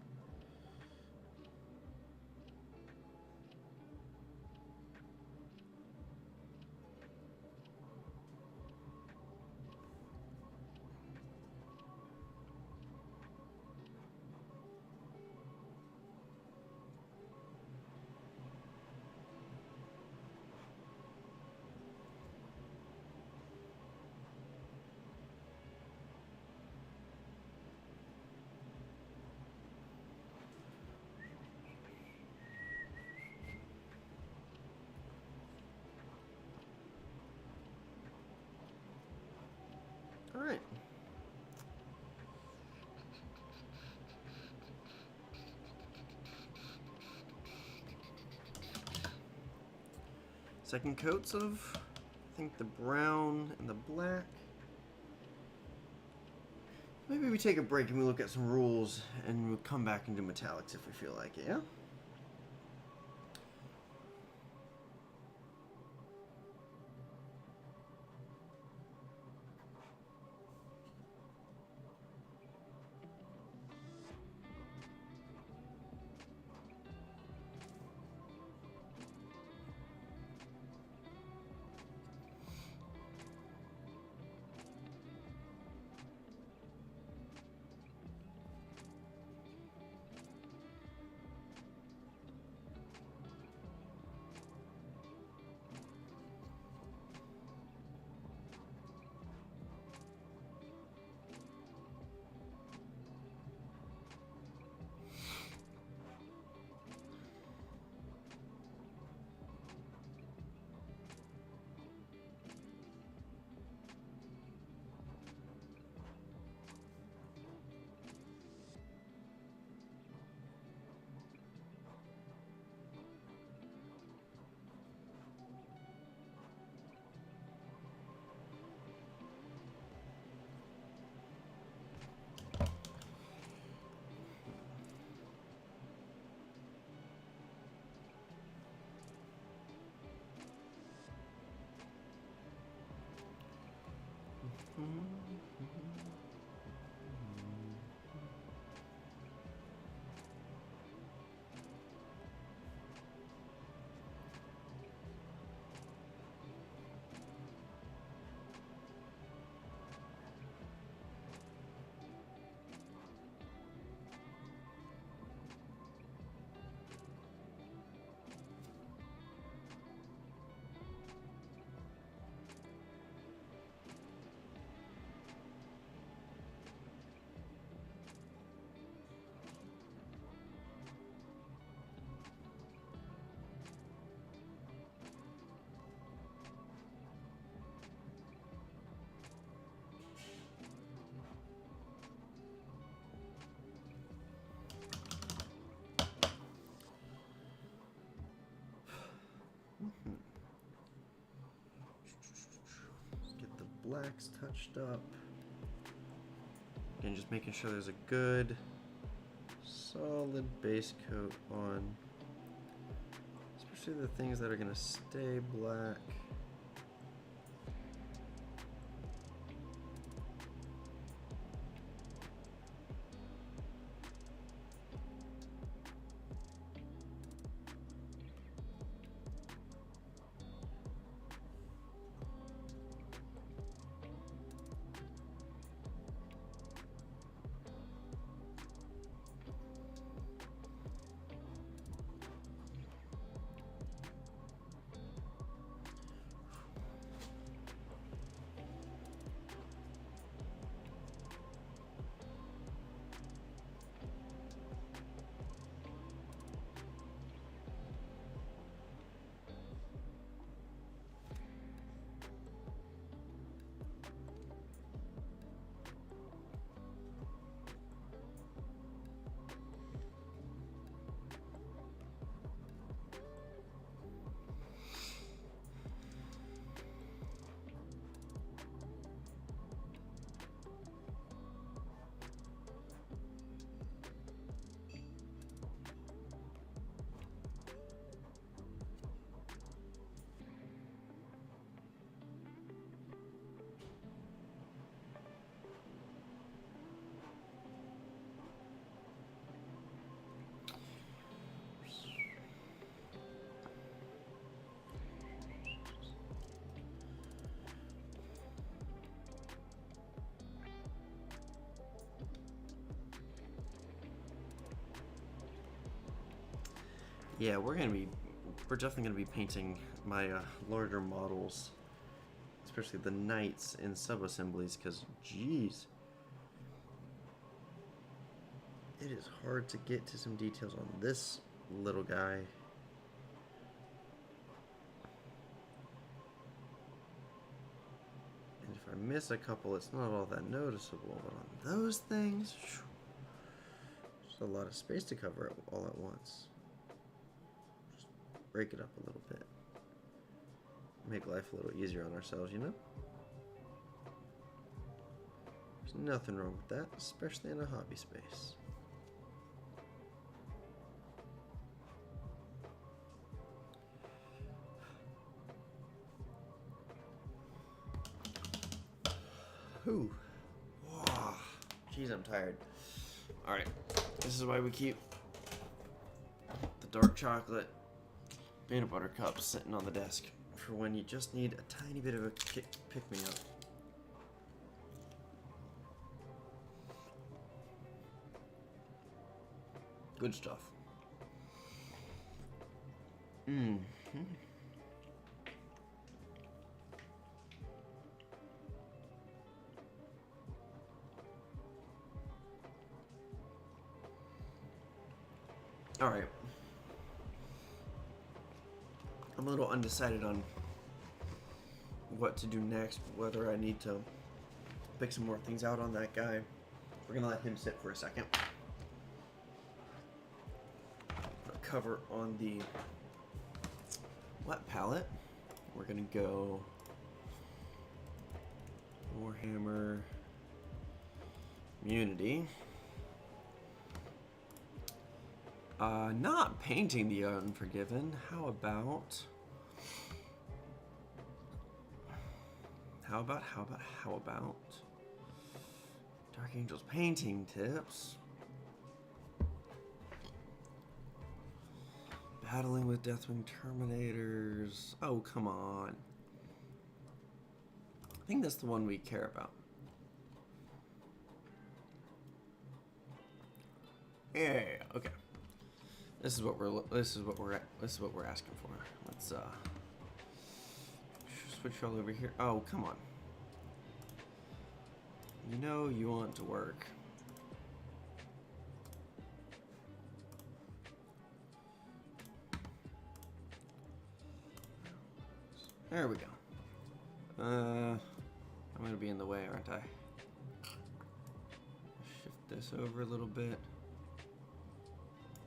All right. Second coats of, I think, the brown and the black. Maybe we take a break and we look at some rules and we'll come back and do metallics if we feel like it, yeah? blacks touched up. Again, just making sure there's a good solid base coat on, especially the things that are going to stay black. Yeah, we're definitely gonna be painting my larger models, especially the knights in sub-assemblies, because geez, it is hard to get to some details on this little guy. And if I miss a couple, it's not all that noticeable, but on those things, there's a lot of space to cover all at once. Break it up a little bit. Make life a little easier on ourselves, you know? There's nothing wrong with that, especially in a hobby space. Whew. Wow. Jeez, I'm tired. Alright, this is why we keep the dark chocolate peanut butter cups sitting on the desk for when you just need a tiny bit of a pick-me-up. Good stuff. All right. I'm a little undecided on what to do next, whether I need to pick some more things out on that guy. We're gonna let him sit for a second. Put a cover on the wet palette. We're gonna go Warhammer Immunity. Not painting the Unforgiven. How about Dark Angels painting tips? Battling with Deathwing Terminators. Oh, come on. I think that's the one we care about. Yeah, okay. This is what we're asking for. Let's switch all over here. Oh, come on. You know you want to work. There we go. I'm gonna be in the way, aren't I? Shift this over a little bit.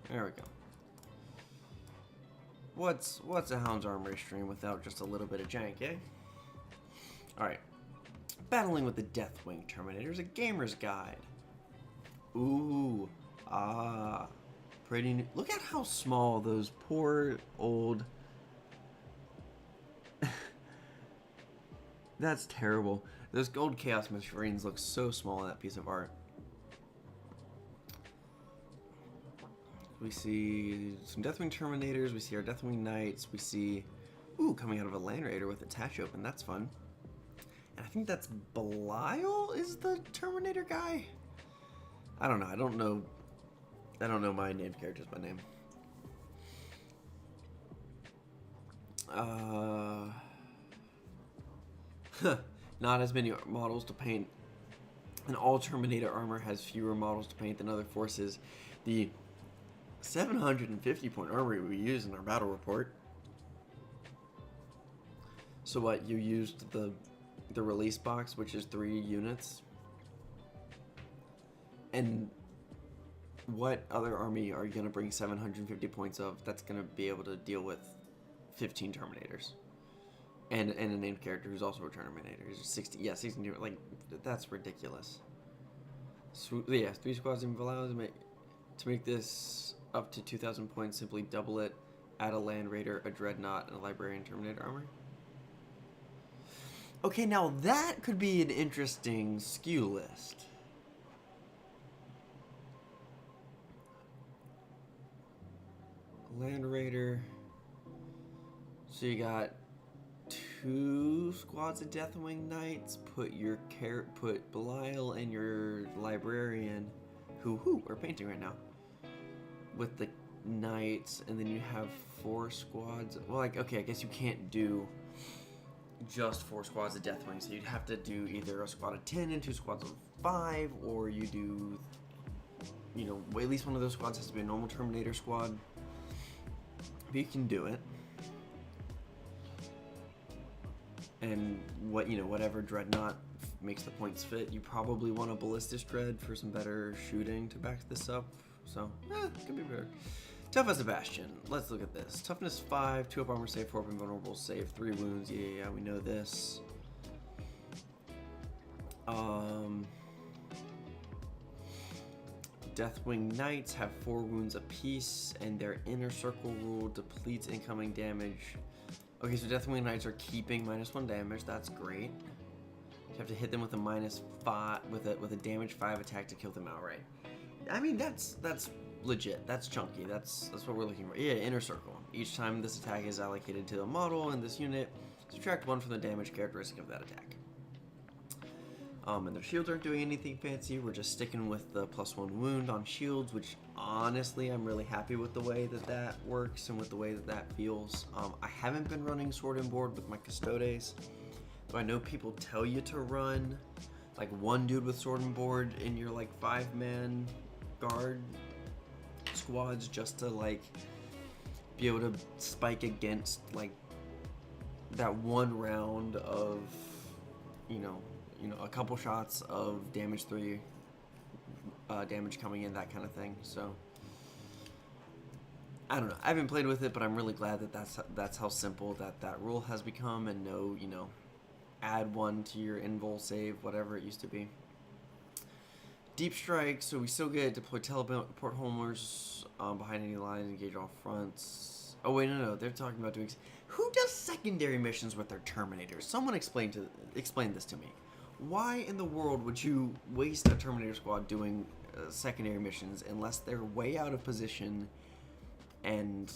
There we go. What's a Hound's Armory stream without just a little bit of jank, eh? Alright. Battling with the Deathwing Terminators, a gamer's guide. Ooh, pretty new. Look at how small those poor old... That's terrible. Those gold Chaos Marines look so small in that piece of art. We see some Deathwing Terminators, we see our Deathwing Knights, we see... Ooh, coming out of a Land Raider with attach open, that's fun. And I think that's Belial is the Terminator guy? I don't know, I don't know my named characters by name. Not as many models to paint. And all Terminator armor has fewer models to paint than other forces. The 750 point armory we use in our battle report. So what, you used the release box, which is 3 units? And what other army are you going to bring 750 points of that's going to be able to deal with 15 Terminators? And a named character who's also a Terminator. He's 60, yeah, 16, like, that's ridiculous. So, yeah, 3 squads in Valhalla to make this up to 2,000 points, simply double it, add a Land Raider, a Dreadnought, and a Librarian Terminator armor. Okay, now that could be an interesting SKU list. Land Raider. So you got 2 squads of Deathwing Knights. Put Belial and your Librarian, who are painting right now, with the Knights, and then you have 4 squads. Well, like, okay, I guess you can't do just 4 squads of Deathwing, so you'd have to do either a squad of 10 and 2 squads of 5, or you do, you know, at least one of those squads has to be a normal Terminator squad. But you can do it. And whatever Dreadnought makes the points fit. You probably want a Ballistic Dread for some better shooting to back this up. So, could be better. Tough as a Bastion. Let's look at this. Toughness 5, 2 up armor save, 4 up invulnerable save, 3 wounds. Yeah, we know this. Deathwing Knights have 4 wounds apiece, and their inner circle rule depletes incoming damage. Okay, so Deathwing Knights are keeping -1 damage. That's great. You have to hit them with a -5 with a damage 5 attack to kill them outright. I mean, that's legit. That's chunky. That's what we're looking for. Yeah, inner circle. Each time this attack is allocated to a model in this unit, subtract 1 from the damage characteristic of that attack. And their shields aren't doing anything fancy. We're just sticking with the +1 wound on shields, which honestly I'm really happy with the way that works and with the way that feels. I haven't been running Sword and Board with my Custodes, but I know people tell you to run like 1 dude with Sword and Board in your like 5-man guard squads just to like be able to spike against like that 1 round of you know a couple shots of damage 3 damage coming in, that kind of thing. So I don't know, I haven't played with it, but I'm really glad that that's how simple that rule has become, and no add 1 to your invul save, whatever it used to be. Deep strike, so we still get deploy teleport homers behind any lines, engage all fronts. Oh wait, no, they're talking about doing. Who does secondary missions with their Terminators? Someone explain this to me. Why in the world would you waste a Terminator squad doing secondary missions unless they're way out of position and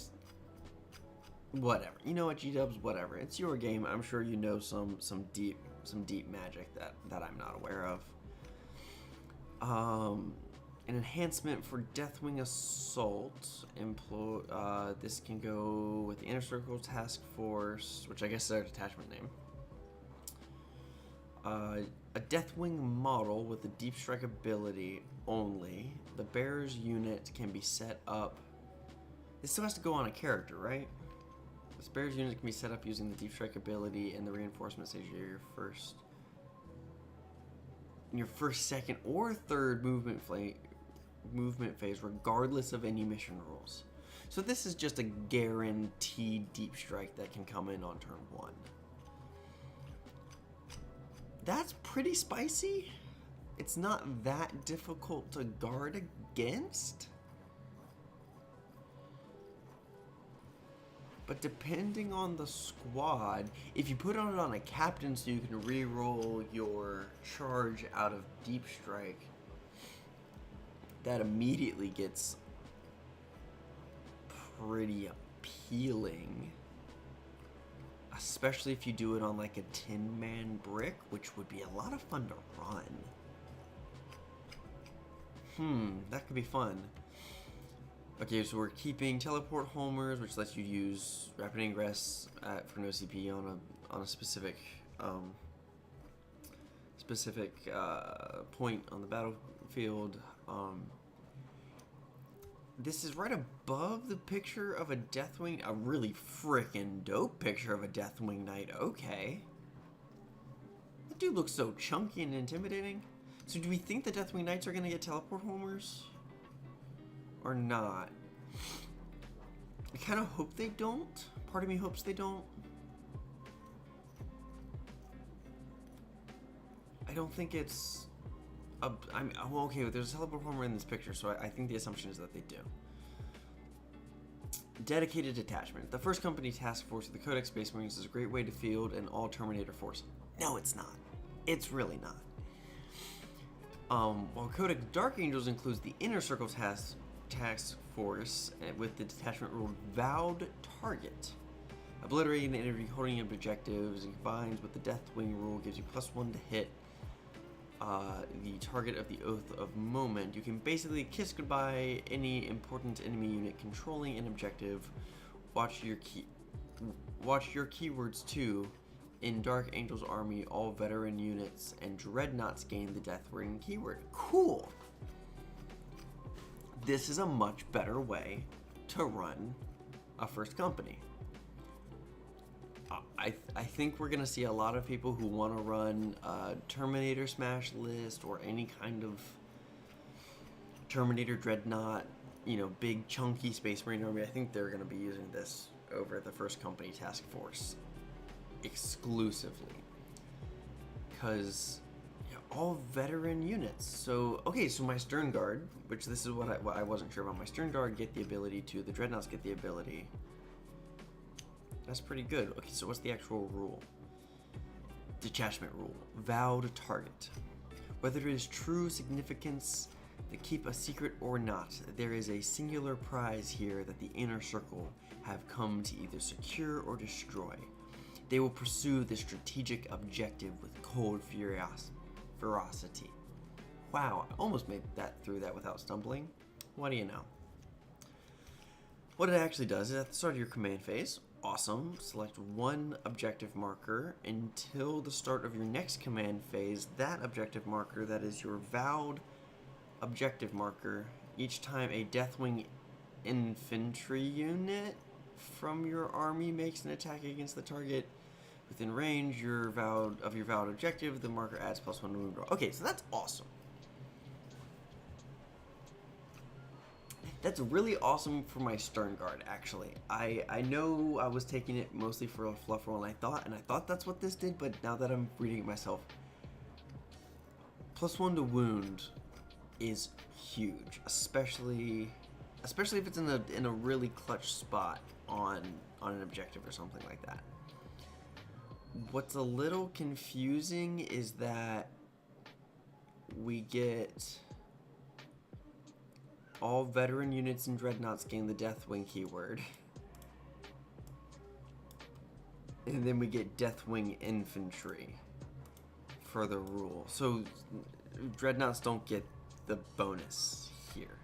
whatever? You know what, G-dubs, whatever. It's your game. I'm sure you know some deep magic that I'm not aware of. An enhancement for Deathwing Assault. This can go with the Inner Circle Task Force, which I guess is their detachment name. A Deathwing model with the Deep Strike ability only. The Bearer's unit can be set up. It still has to go on a character, right? This Bearer's unit can be set up using the Deep Strike ability, and the reinforcement says you're your first, second, or third movement phase, regardless of any mission rules. So this is just a guaranteed Deep Strike that can come in on turn 1. That's pretty spicy. It's not that difficult to guard against. But depending on the squad, if you put it on a captain so you can re-roll your charge out of deep strike, that immediately gets pretty appealing. Especially if you do it on like a 10-man brick, which would be a lot of fun to run. That could be fun. Okay, so we're keeping teleport homers, which lets you use rapid ingress for no CP on a specific point on the battlefield. This is right above the picture of a Deathwing, a really freaking dope picture of a Deathwing Knight. Okay, that dude looks so chunky and intimidating. So do we think the Deathwing Knights are gonna get teleport homers? Or not? I kind of hope they don't. Part of me hopes they don't. I don't think it's... well, okay, there's a teleport homer in this picture, so I think the assumption is that they do. Dedicated detachment. The first company task force of the Codex Space Marines is a great way to field an all-Terminator force. No, it's not. It's really not. While Codex Dark Angels includes the Inner Circle task force with the detachment rule Vowed Target. Obliterating the enemy holding objectives and combines with the Deathwing rule gives you +1 to hit the target of the Oath of Moment. You can basically kiss goodbye any important enemy unit controlling an objective. Watch your keywords too. In Dark Angel's army, all veteran units and dreadnoughts gain the Deathwing keyword. Cool! This is a much better way to run a first company. I think we're gonna see a lot of people who want to run a Terminator Smash list or any kind of Terminator Dreadnought, you know, big chunky Space Marine army. I think they're gonna be using this over the first company task force exclusively, because all veteran units. So okay, so my Stern Guard, which this is what I wasn't sure about. My Stern Guard get the ability to. The Dreadnoughts get the ability. That's pretty good. Okay, so what's the actual rule? Detachment rule. Vowed target. Whether it is true significance to keep a secret or not, there is a singular prize here that the Inner Circle have come to either secure or destroy. They will pursue the strategic objective with cold ferocity. Wow, I almost made that through that without stumbling. What do you know? What it actually does is at the start of your command phase, awesome, select one objective marker until the start of your next command phase. That objective marker, that is your vowed objective marker, each time a Deathwing infantry unit from your army makes an attack against the target within range your vowed objective, the marker adds +1 to wound roll. Okay, so that's awesome. That's really awesome for my Stern Guard, actually. I know I was taking it mostly for a fluff roll, and I thought that's what this did, but now that I'm reading it myself, +1 to wound is huge, especially if it's in a really clutch spot on an objective or something like that. What's a little confusing is that we get all veteran units and dreadnoughts gain the Deathwing keyword, and then we get Deathwing infantry for the rule. So dreadnoughts don't get the bonus here.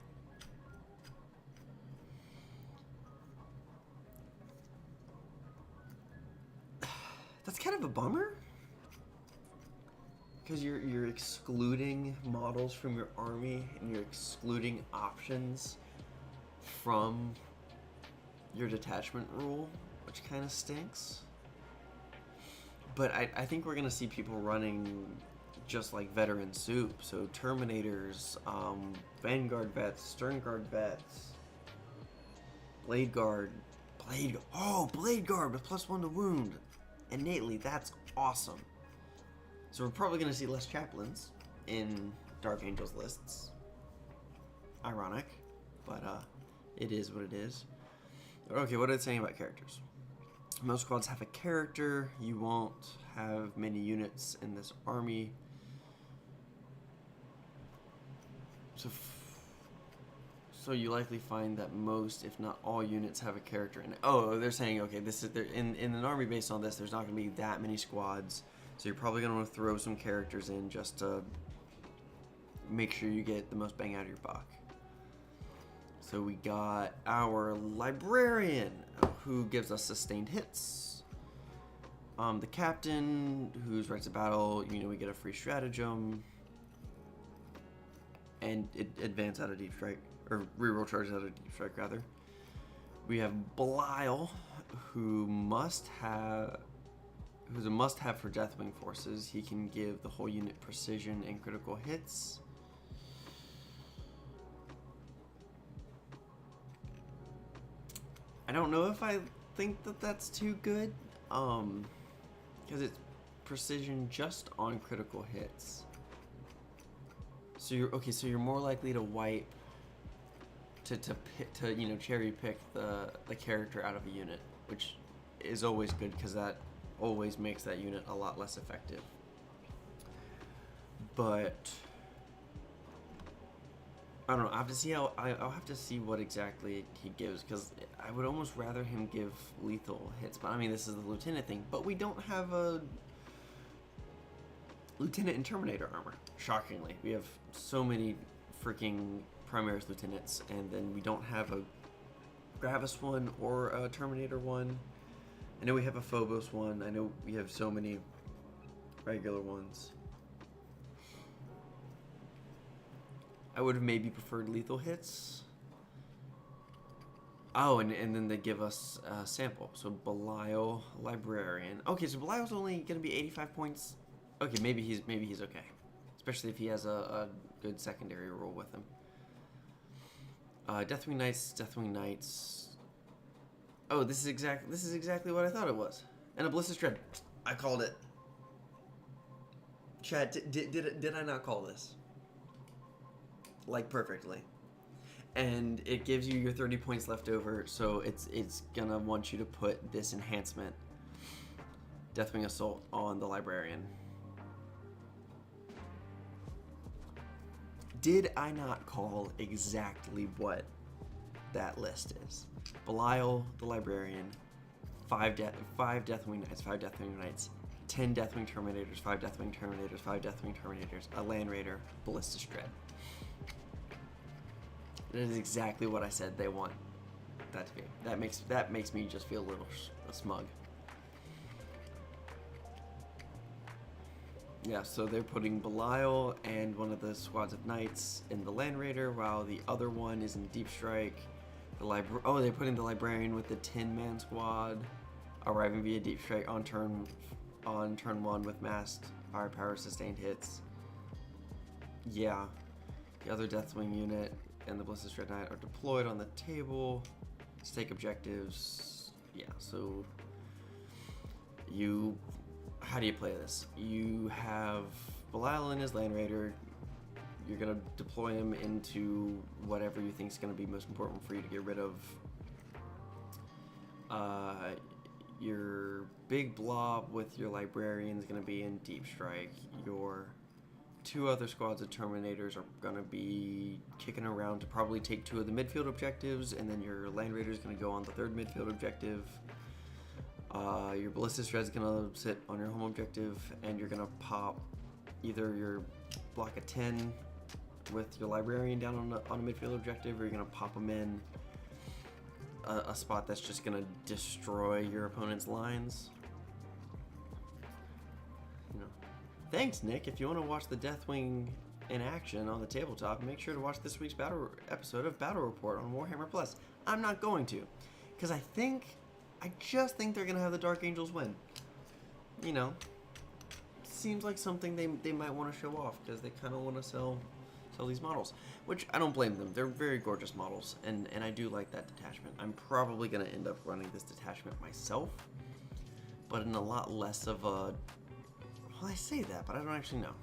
That's kind of a bummer, because you're excluding models from your army and you're excluding options from your detachment rule, which kind of stinks. But I think we're gonna see people running just like veteran soup. So Terminators, Vanguard vets, Stern Guard vets, Blade Guard with +1 to wound innately. That's awesome. So we're probably going to see less chaplains in Dark Angels lists. Ironic, but it is what it is. Okay, what are they saying about characters? Most squads have a character. You won't have many units in this army. So you likely find that most, if not all, units have a character in it. Oh, they're saying, okay, this is in an army based on this. There's not going to be that many squads, so you're probably going to want to throw some characters in just to make sure you get the most bang out of your buck. So we got our librarian, who gives us sustained hits. The captain, whose rights of battle, we get a free stratagem. And it advance out of deep strike, or reroll charges out of deep strike rather. We have Belial, who's a must-have for Deathwing forces. He can give the whole unit precision and critical hits. I don't know if I think that that's too good, because it's precision just on critical hits. So you're more likely to wipe, to cherry pick the character out of a unit, which is always good because that always makes that unit a lot less effective. But I don't know. I'll have to see what exactly he gives, because I would almost rather him give lethal hits. But I mean, this is the lieutenant thing. But we don't have a lieutenant and Terminator armor. Shockingly, we have so many freaking Primaris lieutenants, and then we don't have a Gravis one or a Terminator one. I know we have a Phobos one. I know we have so many regular ones. I would have maybe preferred lethal hits. Oh, and then they give us a sample. So Belial, librarian. Okay, so Belial's only going to be 85 points. Okay, maybe he's okay, especially if he has a good secondary role with him. Deathwing Knights. Oh, this is exactly what I thought it was. And a Ballistic Dread. I called it. Chad, did I not call this? Like perfectly. And it gives you your 30 points left over, so it's gonna want you to put this enhancement, Deathwing Assault, on the librarian. Did I not call exactly what that list is? Belial, the librarian, 5 Deathwing Knights, 10 Deathwing Terminators, 5 Deathwing Terminators, 5 Deathwing Terminators, a Land Raider, Ballistic Dread. That is exactly what I said they want that to be. That makes me just feel a little smug. Yeah, so they're putting Belial and one of the squads of knights in the Land Raider, while the other one is in Deep Strike. They're putting the librarian with the 10-man squad, arriving via Deep Strike on turn 1 with massed firepower, sustained hits. Yeah, the other Deathwing unit and the Ballistic Dread Knight are deployed on the table to take objectives. Yeah, so how do you play this? You have Belial and his Land Raider. You're going to deploy him into whatever you think is going to be most important for you to get rid of. Your big blob with your librarian is going to be in Deep Strike. Your 2 other squads of Terminators are going to be kicking around to probably take 2 of the midfield objectives, and then your Land Raider is going to go on the 3rd midfield objective. Your Ballistic Dread is going to sit on your home objective, and you're going to pop either your block of 10 with your librarian down on a midfield objective, or you're going to pop them in a spot that's just going to destroy your opponent's lines. Thanks, Nick. If you want to watch the Deathwing in action on the tabletop, make sure to watch this week's episode of Battle Report on Warhammer Plus. I'm not going to, because I just think they're going to have the Dark Angels win. Seems like something they might want to show off, because they kind of want to sell these models, which I don't blame them. They're very gorgeous models, and I do like that detachment. I'm probably going to end up running this detachment myself, but in a lot less of a Well, I say that, but I don't actually know.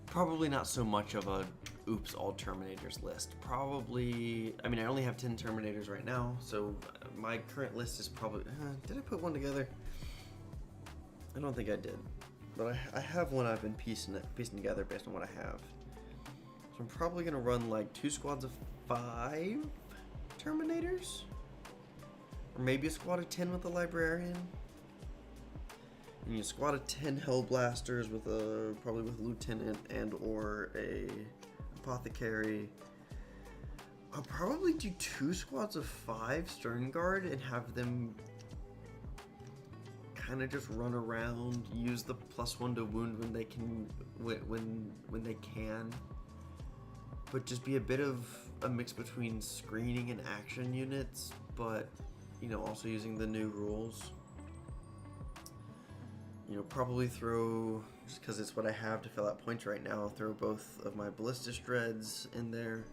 Probably not so much of a oops, all Terminators list. Probably, I mean, I only have 10 Terminators right now, so my current list is probably, did I put one together? I don't think I did, but I have one I've been piecing together based on what I have. So I'm probably gonna run like 2 squads of 5 Terminators, or maybe a squad of 10 with a librarian. And you squad of 10 Hellblasters with probably with a lieutenant and or a apothecary. I'll probably do 2 squads of 5 Stern Guard and have them kind of just run around, use the +1 to wound when they can, when they can, but just be a bit of a mix between screening and action units, but you know, also using the new rules. You know, probably throw, just because it's what I have to fill out points right now, I'll throw both of my Ballistus Dreads in there.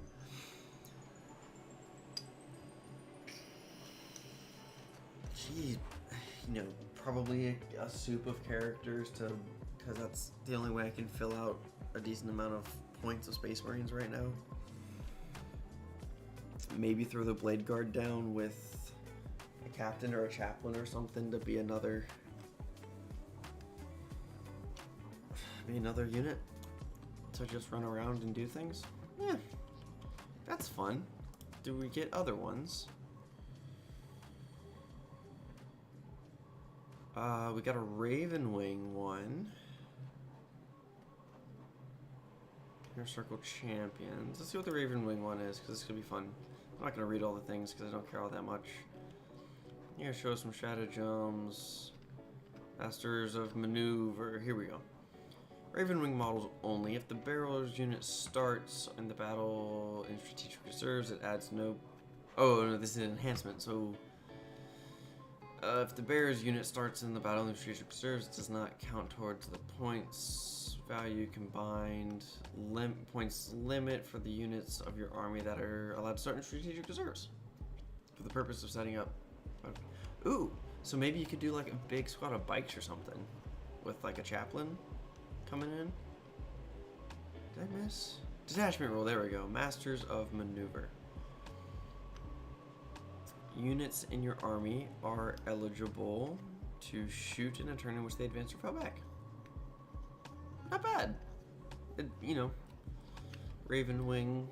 Gee, you know, probably a soup of characters because that's the only way I can fill out a decent amount of points of Space Marines right now. Maybe throw the Blade Guard down with a captain or a chaplain or something to be another unit to just run around and do things. Yeah, that's fun. Do we get other ones? We got a Raven Wing one. Inner Circle Champions. Let's see what the Raven Wing one is, because this could be fun. I'm not going to read all the things because I don't care all that much. Yeah, show some Stratagems. Masters of Maneuver. Here we go. Ravenwing models only. If the Barrel's unit starts in the battle in strategic reserves, it adds no... Oh, no, this is an enhancement. So, if the Bear's unit starts in the battle in strategic reserves, it does not count towards the points value combined points limit for the units of your army that are allowed to start in strategic reserves. For the purpose of setting up... Ooh, so maybe you could do like a big squad of bikes or something with like a chaplain coming in. Did I miss? Detachment rule, there we go. Masters of Maneuver. Units in your army are eligible to shoot in a turn in which they advance or fall back. Not bad. You know, Raven Wing,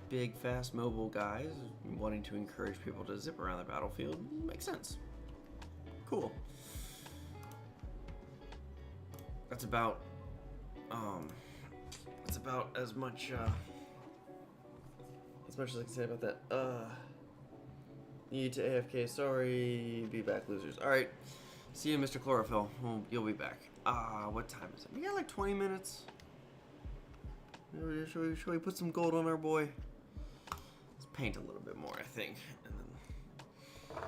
big, fast, mobile guys wanting to encourage people to zip around the battlefield. Makes sense. Cool. That's about as much as I can say about that. Need to AFK, sorry, be back losers. Alright, see you, Mr. Chlorophyll. Well, you'll be back. What time is it? We got like 20 minutes. Should we put some gold on our boy? Let's paint a little bit more, I think. And then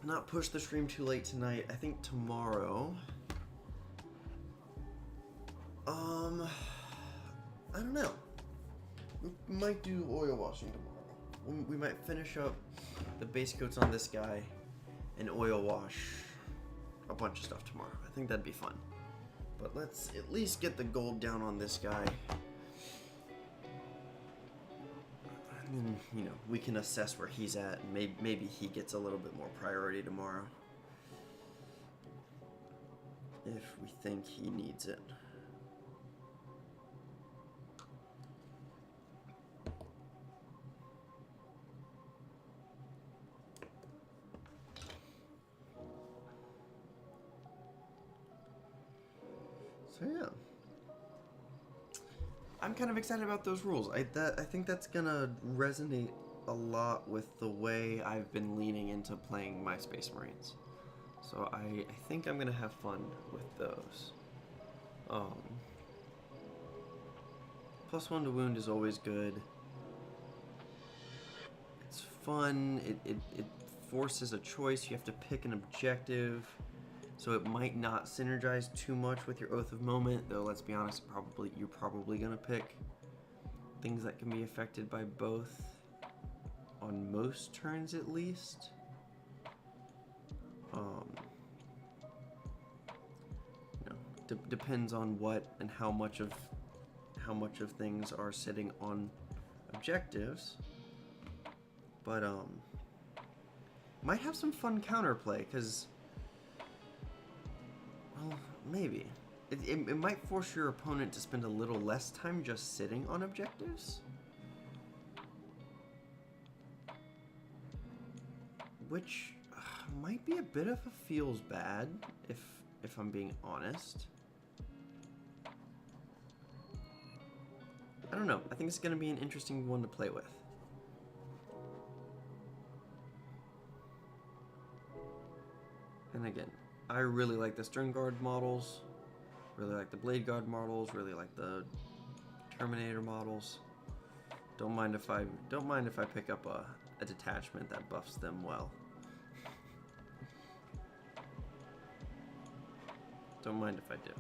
not push the stream too late tonight. I think tomorrow. I don't know. We might do oil washing tomorrow. We might finish up the base coats on this guy and oil wash a bunch of stuff tomorrow. I think that'd be fun. But let's at least get the gold down on this guy. And then, you know, we can assess where he's at. Maybe he gets a little bit more priority tomorrow. If we think he needs it. So yeah, I'm kind of excited about those rules. I think that's gonna resonate a lot with the way I've been leaning into playing my Space Marines. So I think I'm gonna have fun with those. +1 to wound is always good. It's fun. It forces a choice. You have to pick an objective. So it might not synergize too much with your Oath of Moment, though let's be honest, you're probably gonna pick things that can be affected by both on most turns at least. depends on what and how much of things are sitting on objectives. But might have some fun counterplay, because, well, maybe it might force your opponent to spend a little less time just sitting on objectives, which might be a bit of a feels bad if I'm being honest. I don't know. I think it's going to be an interesting one to play with. And again, I really like the Stern Guard models, really like the Blade Guard models, really like the Terminator models. Don't mind if I pick up a detachment that buffs them well. Don't mind if I do.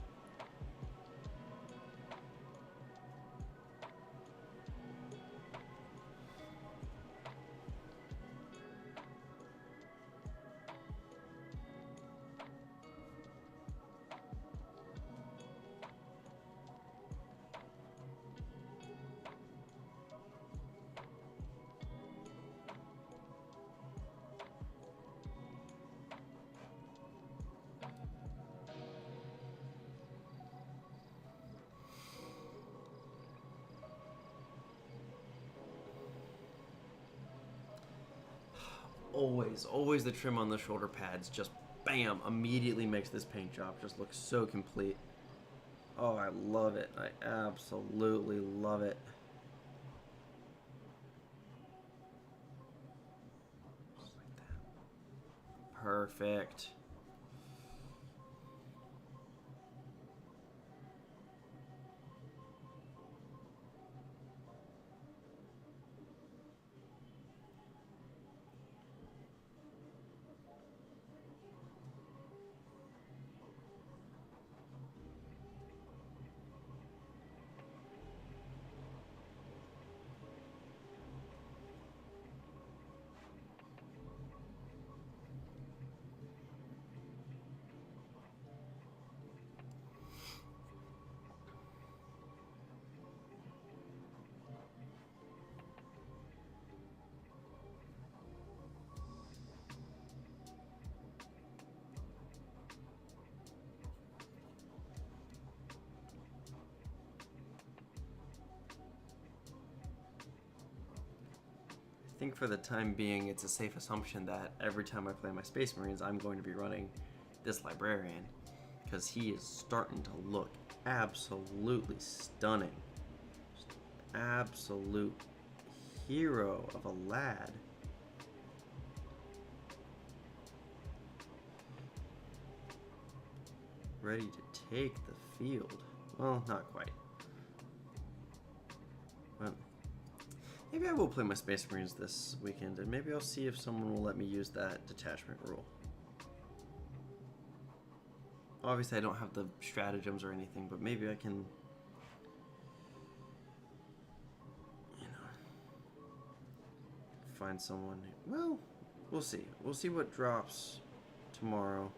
Always the trim on the shoulder pads just bam immediately makes this paint job just look so complete. Oh, I love it. I absolutely love it. Just like that. Perfect. I think for the time being, it's a safe assumption that every time I play my Space Marines, I'm going to be running this librarian, because he is starting to look absolutely stunning. Just absolute hero of a lad. Ready to take the field. Well, not quite. Well, maybe I will play my Space Marines this weekend, and maybe I'll see if someone will let me use that detachment rule. Obviously, I don't have the stratagems or anything, but maybe I can, find someone. Well, we'll see. We'll see what drops tomorrow.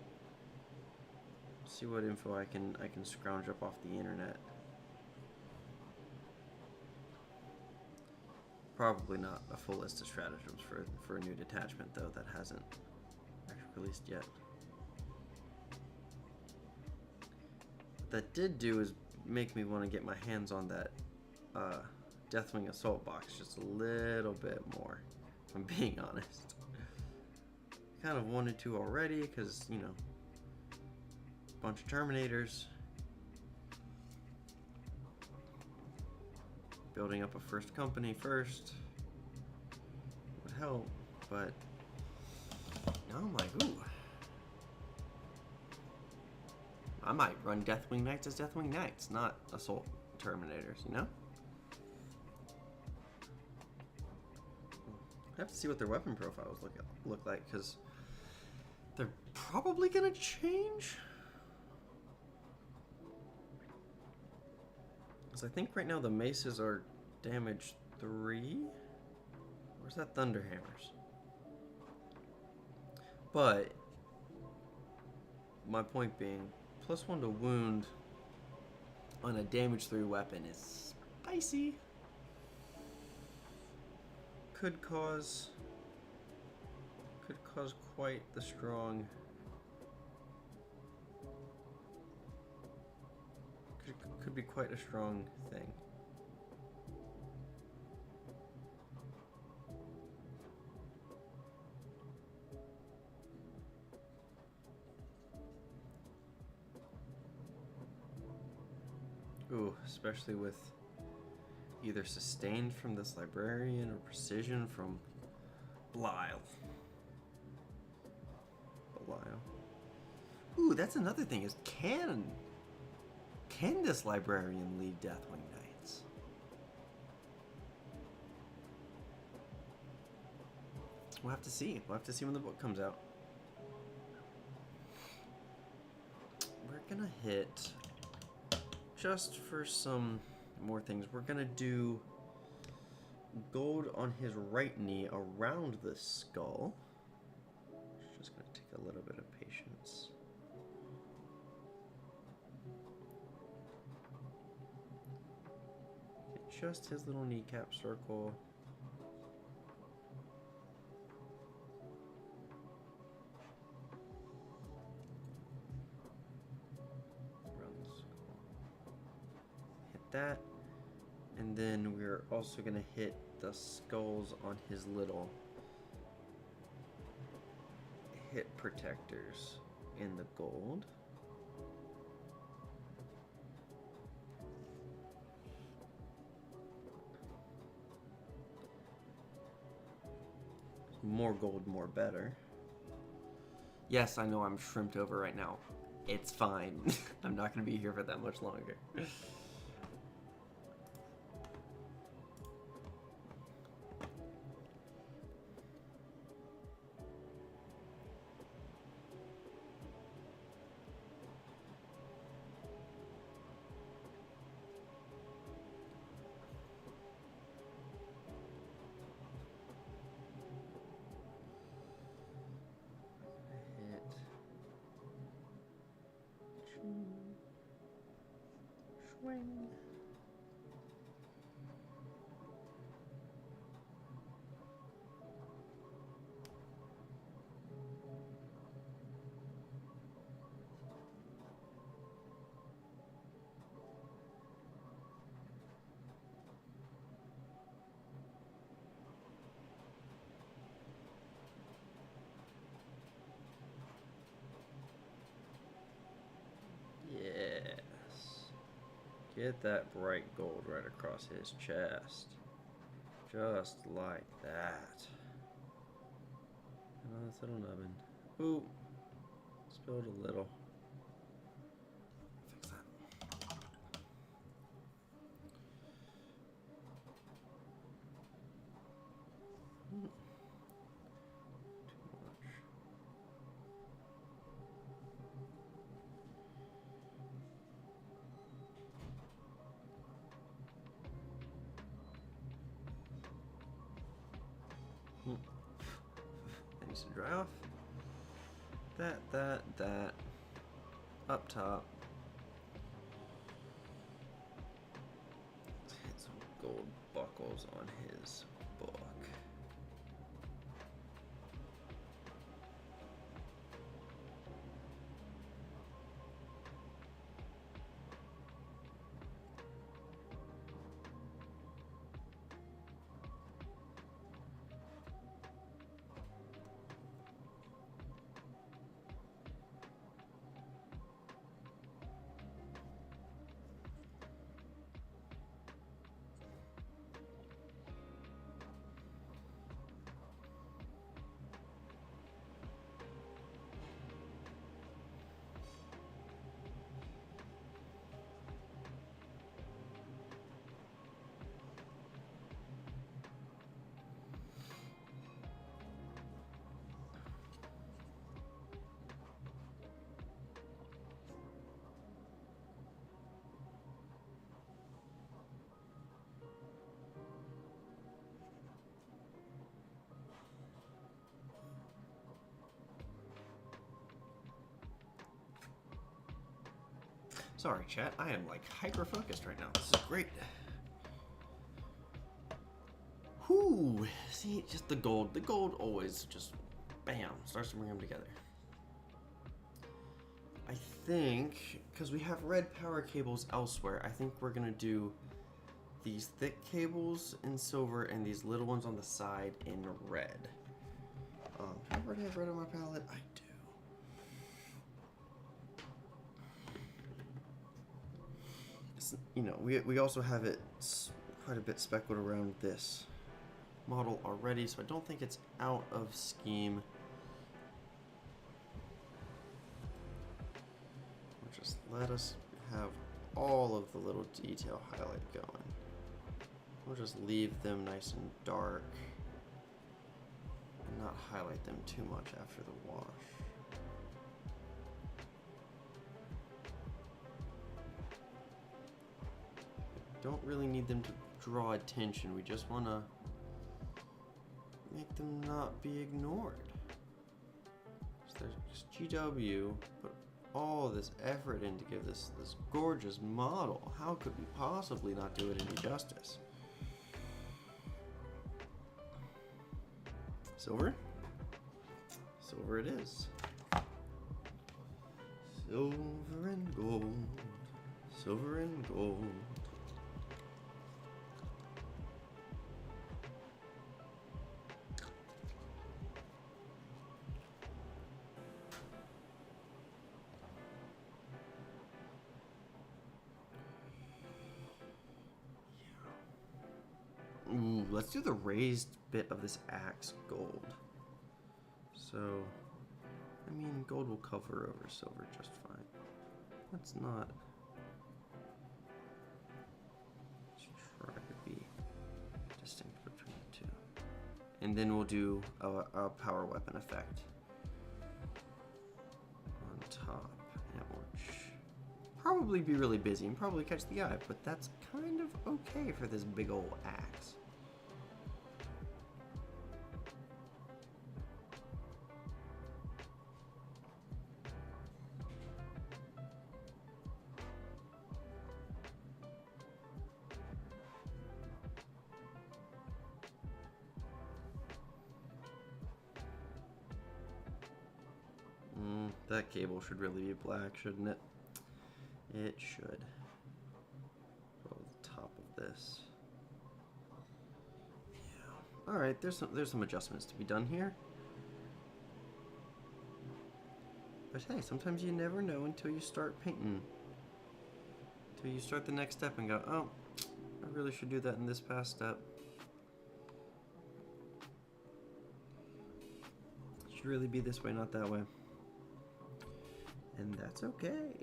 See what info I can scrounge up off the internet. Probably not a full list of stratagems for a new detachment, though, that hasn't actually released yet. What that did do is make me want to get my hands on that Deathwing Assault box just a little bit more, if I'm being honest. Kind of wanted to already, because, bunch of Terminators. Building up a first company first would help, but now I'm like, ooh. I might run Deathwing Knights as Deathwing Knights, not Assault Terminators, I have to see what their weapon profiles look like, because they're probably gonna change. Because I think right now the maces are damage 3. Where's that Thunderhammers? But my point being, +1 to wound on a damage 3 weapon is spicy. Could cause quite the strong. Could be quite a strong thing. Ooh, especially with either sustained from this librarian or precision from Belial. Ooh, that's another thing is can this librarian lead Deathwing Knights? We'll have to see. We'll have to see when the book comes out. We're gonna hit, just for some more things, we're gonna do gold on his right knee around the skull. It's just gonna take a little bit of patience. Get just his little kneecap circle. Around the skull. Hit that. And then we're also gonna hit the skulls on his little hip protectors in the gold. More gold, more better. Yes, I know I'm shrimped over right now. It's fine. I'm not gonna be here for that much longer. Swing. Get that bright gold right across his chest. Just like that. And on this little nubbin. Ooh. Spilled a little. Fix that. Too much. That needs to dry off. That. Up top. Let's hit some gold buckles on his book. Sorry, chat. I am like hyper-focused right now. This is great. Whoo! See, just the gold. The gold always just, bam, starts to bring them together. I think, because we have red power cables elsewhere, I think we're going to do these thick cables in silver and these little ones on the side in red. Do I already have red on my palette? I do. You know, we also have it quite a bit speckled around this model already, so I don't think it's out of scheme. Just let us have all of the little detail highlight going. We'll just leave them nice and dark and not highlight them too much after the wash. Don't really need them to draw attention. We just want to make them not be ignored. So there's GW, put all this effort in to give this gorgeous model. How could we possibly not do it any justice? Silver? Silver it is. Silver and gold. Silver and gold. Ooh, let's do the raised bit of this axe gold. So, I mean, gold will cover over silver just fine. Let's not. Let's try to be distinct between the two. And then we'll do a power weapon effect on top, which probably be really busy and probably catch the eye, but that's kind of okay for this big old axe. That cable should really be black, shouldn't it? It should. Go to the top of this. Yeah. All right. There's some adjustments to be done here. But hey, sometimes you never know until you start painting. Until you start the next step and go, oh, I really should do that in this past step. It should really be this way, not that way. And that's okay.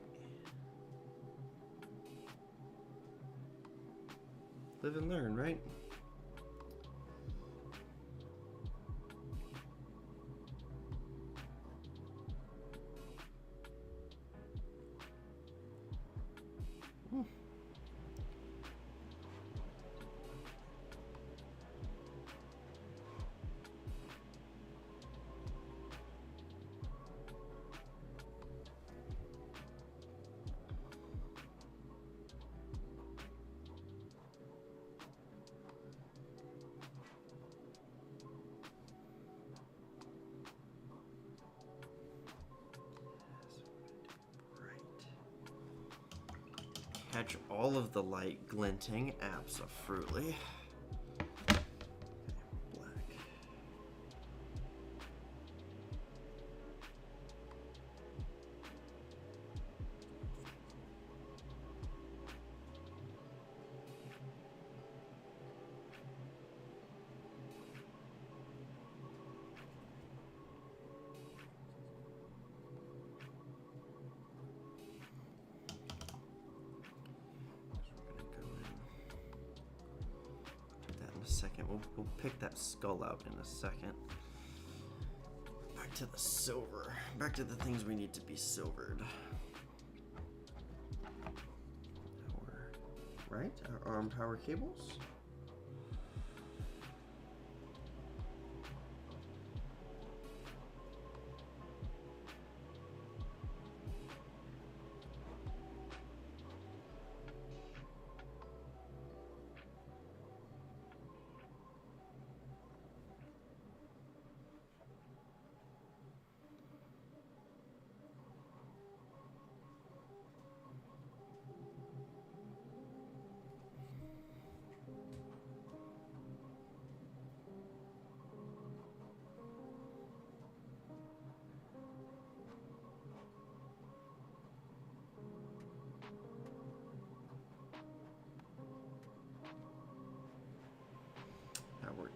Live and learn, right? Catch all of the light glinting, abso-fruitly. Black. Second, we'll pick that skull out in a second. Back to the silver. Back to the things we need to be silvered. Right? Our arm power cables.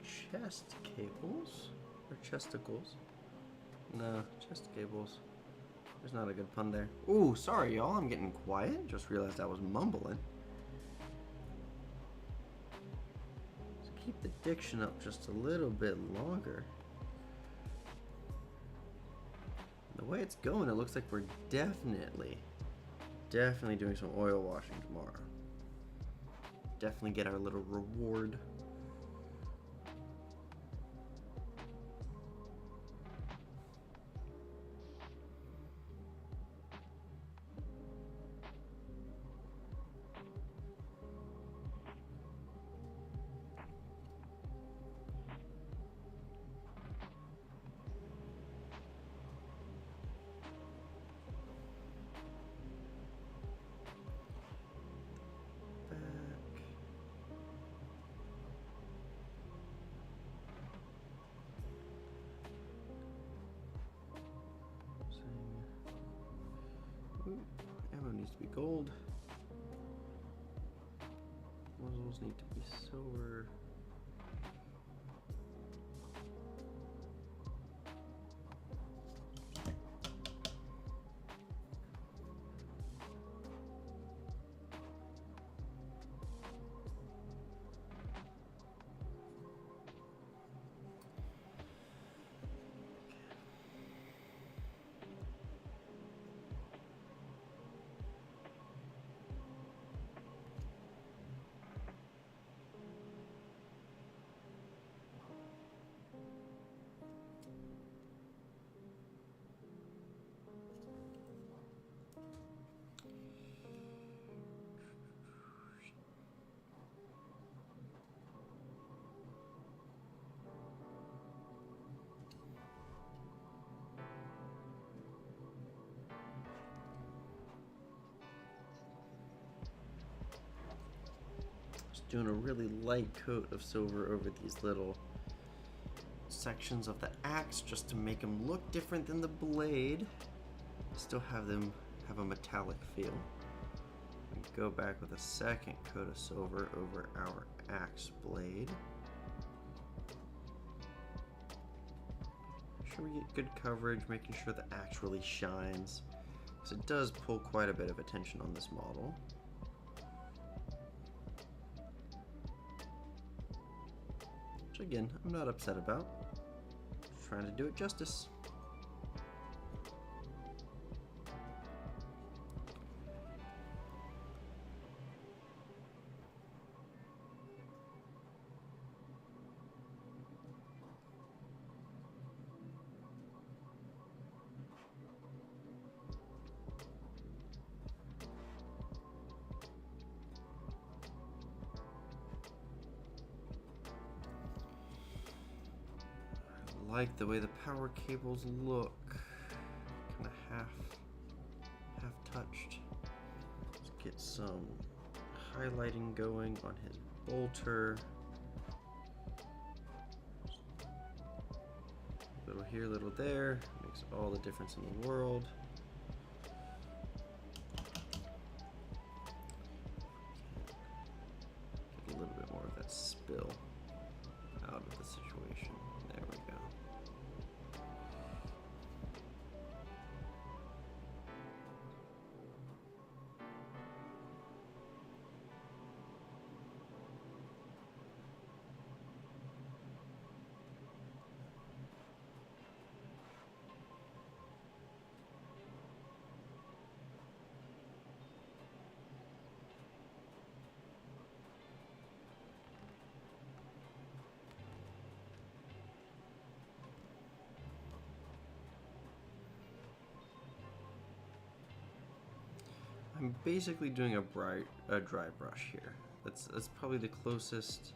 chest cables or chesticles. No, chest cables. There's not a good pun there. Ooh, sorry y'all, I'm getting quiet. Just realized I was mumbling. Let's keep the diction up just a little bit longer. The way it's going, it looks like we're definitely doing some oil washing tomorrow. Definitely get our little reward. Ammo needs to be gold. Muzzles need to be silver. Doing a really light coat of silver over these little sections of the axe just to make them look different than the blade. Still have them have a metallic feel. And go back with a second coat of silver over our axe blade. Make sure we get good coverage, making sure the axe really shines, because it does pull quite a bit of attention on this model. Again, I'm not upset about. Just trying to do it justice. I like the way the power cables look. Kind of half touched. Let's get some highlighting going on his bolter. Little here, little there. Makes all the difference in the world. Get a little bit more of that spill out of the situation. There we go. I'm basically doing a dry brush here. That's probably the closest.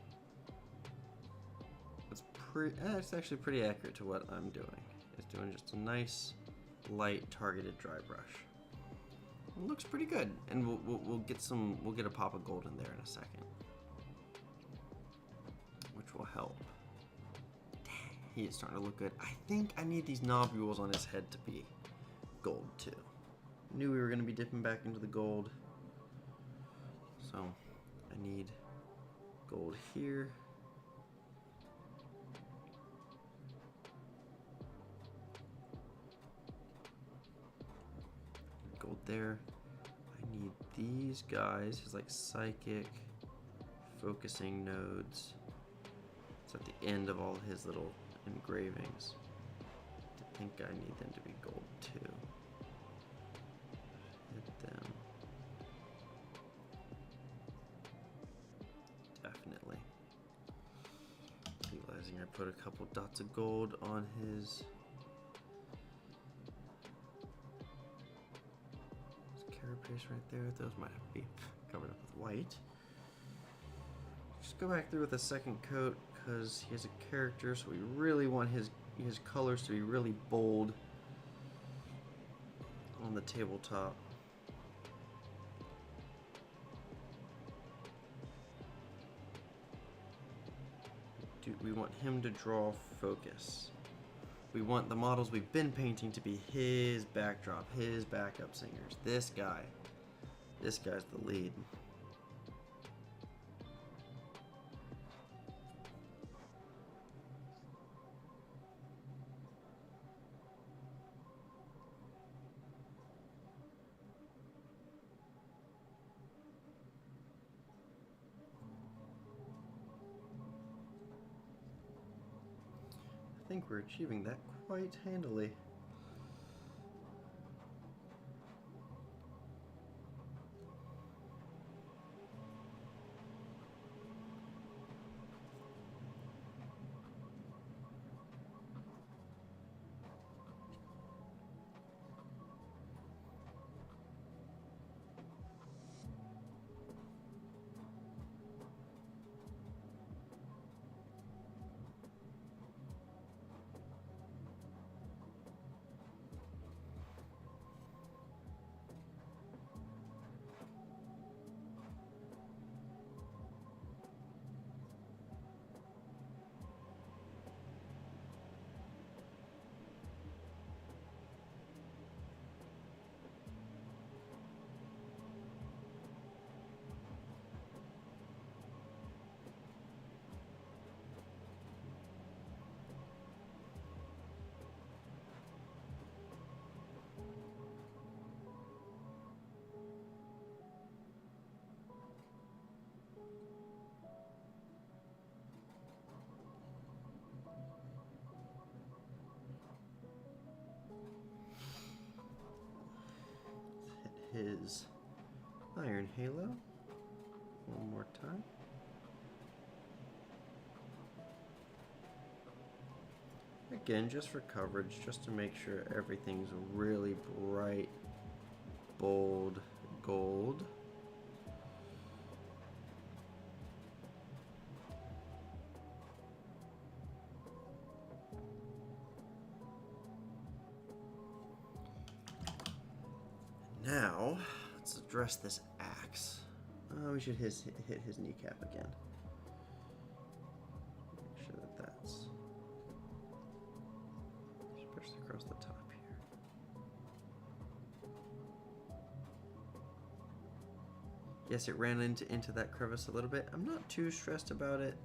It's actually pretty accurate to what I'm doing. It's doing just a nice, light, targeted dry brush. It looks pretty good, and we'll get a pop of gold in there in a second, which will help. Dang, he is starting to look good. I think I need these nobules on his head to be gold too. Knew we were going to be dipping back into the gold, so I need gold here gold there. I need these guys, his like psychic focusing nodes. It's at the end of all his little engravings. I think I need them to be gold too. Hit them. Definitely. Realizing I put a couple dots of gold on his carapace right there. Those might have to be covered up with white. Just go back through with a second coat because he has a character, so we really want his colors to be really bold on the tabletop. We want him to draw focus. We want the models we've been painting to be his backdrop, his backup singers. This guy's the lead. I think we're achieving that quite handily. His iron halo one more time. Again, just for coverage, just to make sure everything's really bright, bold gold. Now, let's address this axe. We should hit his kneecap again. Make sure that that's especially across the top here. Yes, it ran into that crevice a little bit. I'm not too stressed about it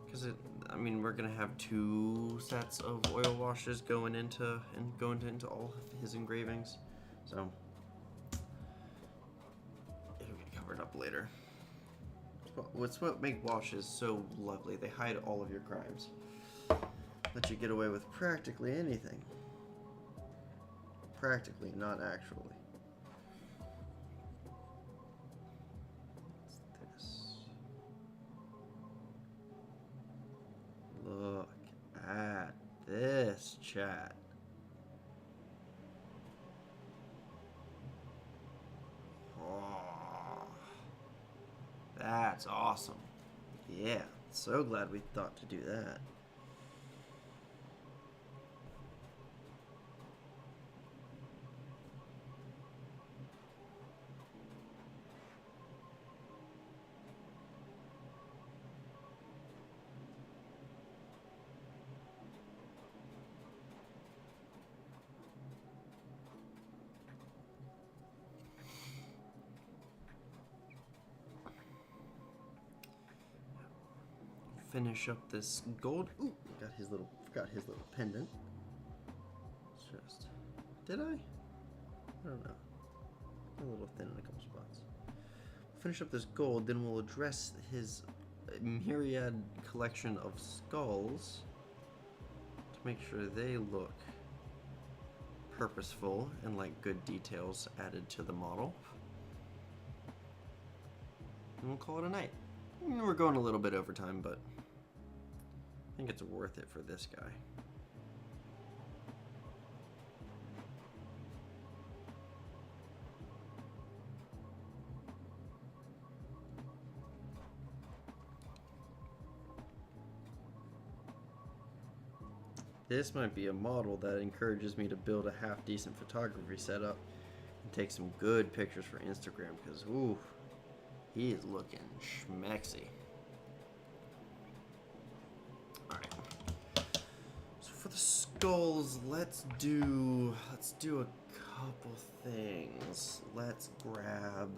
because I mean, we're gonna have 2 sets of oil washes going into all of his engravings. So it'll get covered up later. What's what make washes so lovely? They hide all of your crimes. Let you get away with practically anything. Practically, not actually. What's this? Look at this, chat. That's awesome. Yeah, so glad we thought to do that. Finish up this gold. Ooh, forgot his little pendant. It's just, did I? I don't know. A little thin in a couple spots. Finish up this gold, then we'll address his myriad collection of skulls to make sure they look purposeful and like good details added to the model. And we'll call it a night. We're going a little bit over time, but I think it's worth it for this guy. This might be a model that encourages me to build a half-decent photography setup and take some good pictures for Instagram, because, ooh, he is looking schmexy. Alright. So for the skulls, let's do a couple things. Let's grab...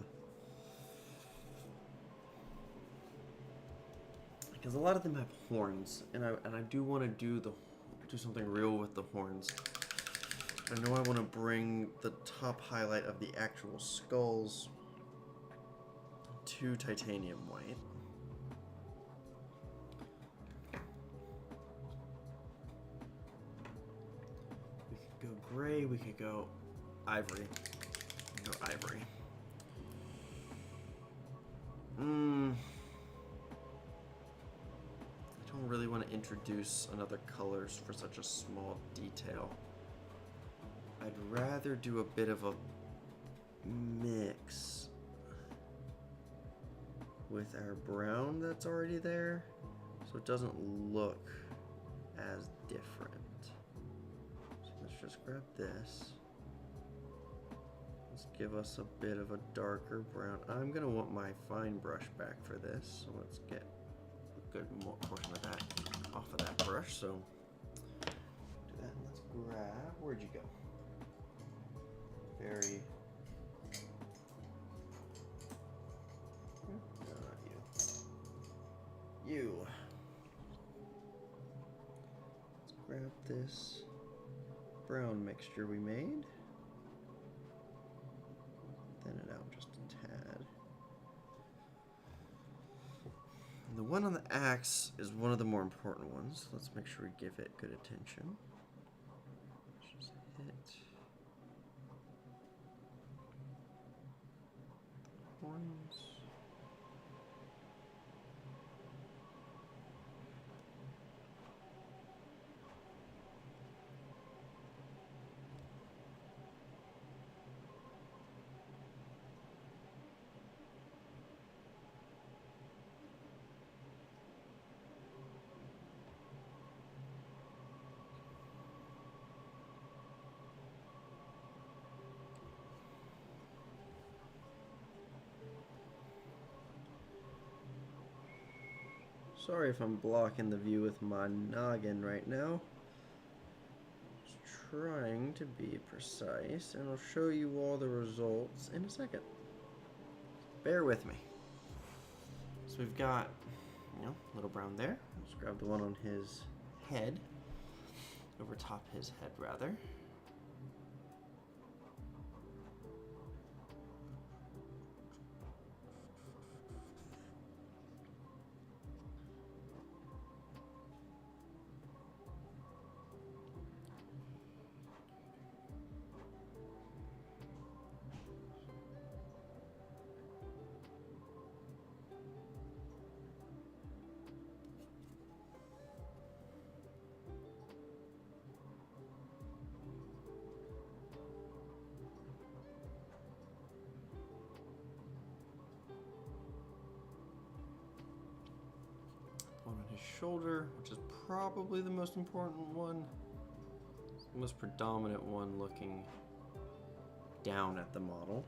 because a lot of them have horns, and I do want to do something real with the horns. I know I want to bring the top highlight of the actual skulls to titanium white. We could go gray, we could go ivory. Go ivory. I don't really want to introduce another colors for such a small detail. I'd rather do a bit of a mix with our brown that's already there, so it doesn't look as different. So let's just grab this. Let's give us a bit of a darker brown. I'm gonna want my fine brush back for this, so let's get good portion of that off of that brush. So do that, and let's grab, where'd you go? Very, no, not you. You. Let's grab this brown mixture we made. Thin it out just a tad. And the one on the axe is one of the more important ones. Let's make sure we give it good attention. Let's just hit horns. Sorry if I'm blocking the view with my noggin right now. Just trying to be precise, and I'll show you all the results in a second. Bear with me. So we've got, a little brown there. Let's grab the one on his head, over top his head rather. One on his shoulder, which is probably the most important one. It's the most predominant one looking down at the model,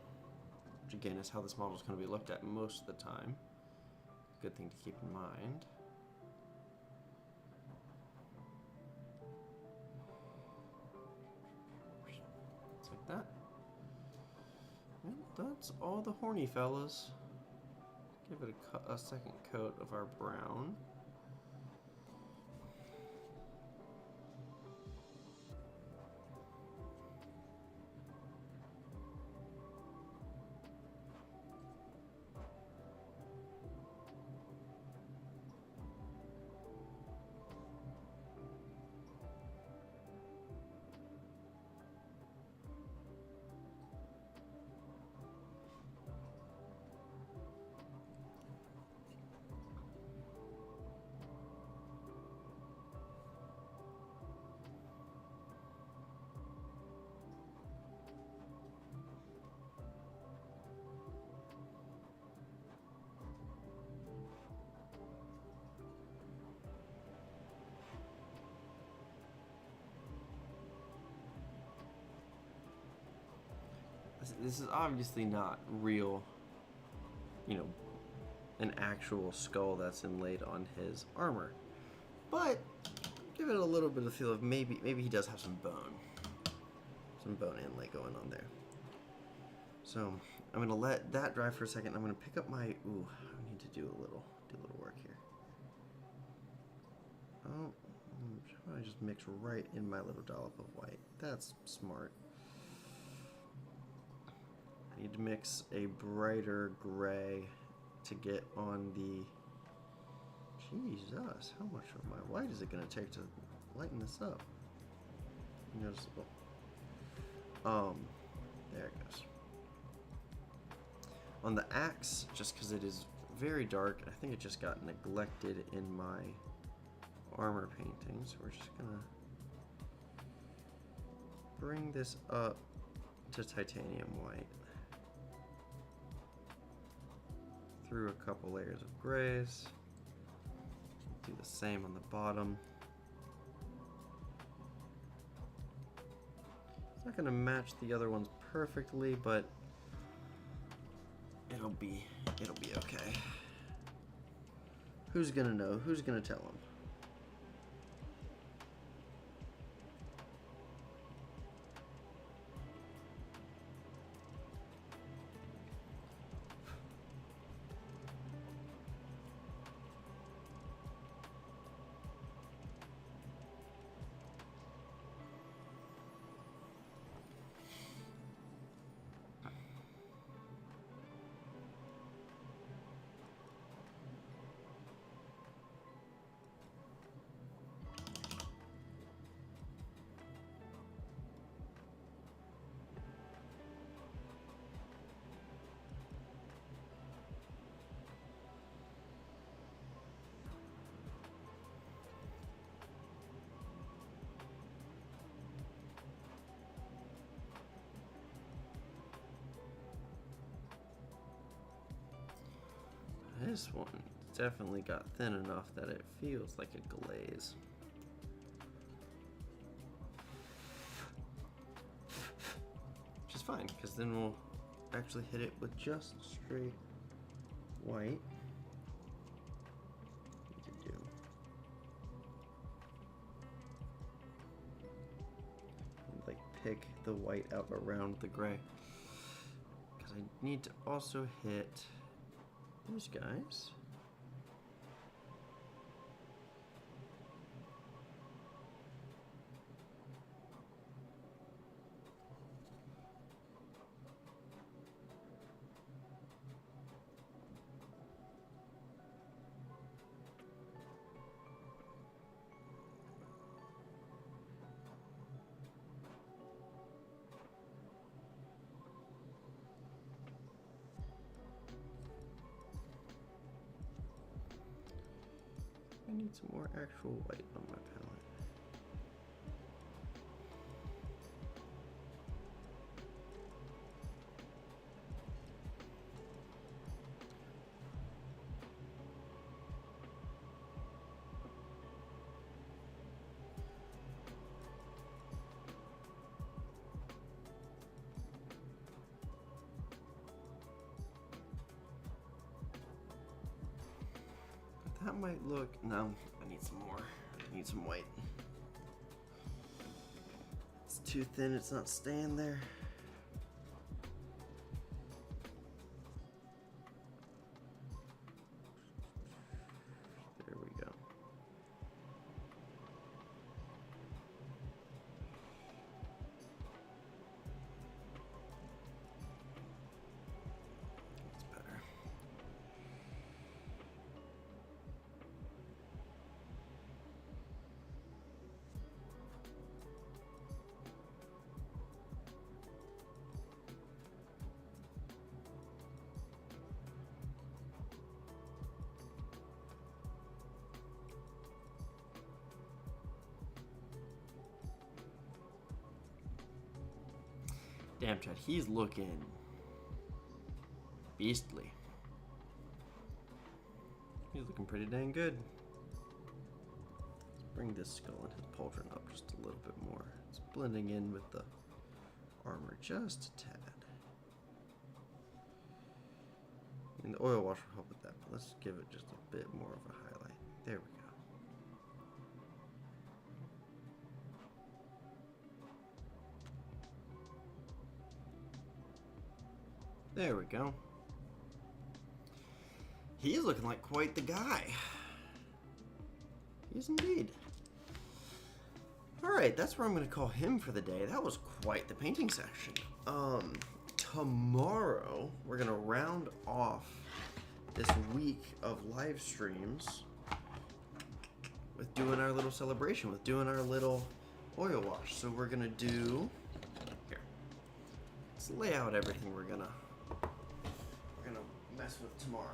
which again is how this model is going to be looked at most of the time. Good thing to keep in mind. Just like that. And that's all the horny fellas. Give it a second coat of our brown. this is obviously not real, you know, an actual skull that's inlaid on his armor. But give it a little bit of feel of maybe he does have some bone inlay going on there. So I'm gonna let that dry for a second. I'm gonna pick up my I need to do a little work here. Oh, I just mix right in my little dollop of white. That's smart. I need to mix a brighter gray to get on the... Jesus, how much of my white is it going to take to lighten this up? Noticeable. There it goes. On the axe, just because it is very dark, I think it just got neglected in my armor painting, so we're just gonna bring this up to titanium white through a couple layers of grays. Do the same on the bottom. It's not gonna match the other ones perfectly, but it'll be okay. Who's gonna know? Who's gonna tell him? This one definitely got thin enough that it feels like a glaze. Which is fine, because then we'll actually hit it with just straight white. Like pick the white out around the gray. Because I need to also hit these guys. I need some more actual white on my palette. That might look... No, I need some more. I need some white. It's too thin, it's not staying there. There we go. That's better. Damn, Chad, he's looking beastly. He's looking pretty dang good. Let's bring this skull and his pauldron up just a little bit more. It's blending in with the armor just a tad. And the oil wash will help with that, but let's give it just a bit more of a highlight. There we go. There we go. He is looking like quite the guy. He is indeed. Alright, that's where I'm going to call him for the day. That was quite the painting section. Tomorrow, we're going to round off this week of live streams with doing our little celebration, with doing our little oil wash. So we're going to do... Here. Let's lay out everything we're going to mess with tomorrow.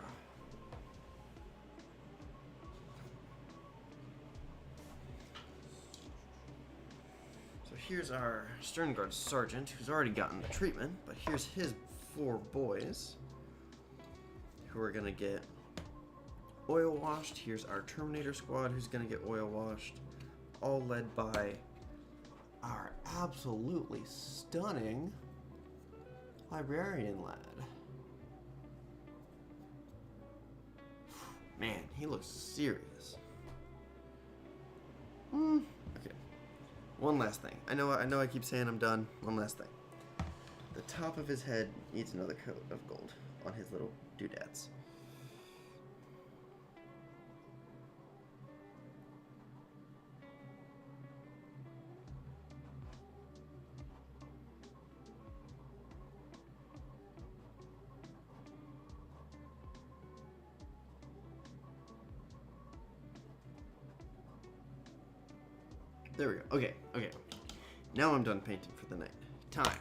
So here's our Stern Guard Sergeant, who's already gotten the treatment, but here's his 4 boys who are gonna get oil washed. Here's our Terminator squad who's gonna get oil washed, all led by our absolutely stunning librarian lad. Man, he looks serious. Okay. One last thing. I know I keep saying I'm done. One last thing. The top of his head needs another coat of gold on his little doodads. There we go. Okay. Now I'm done painting for the night. Time.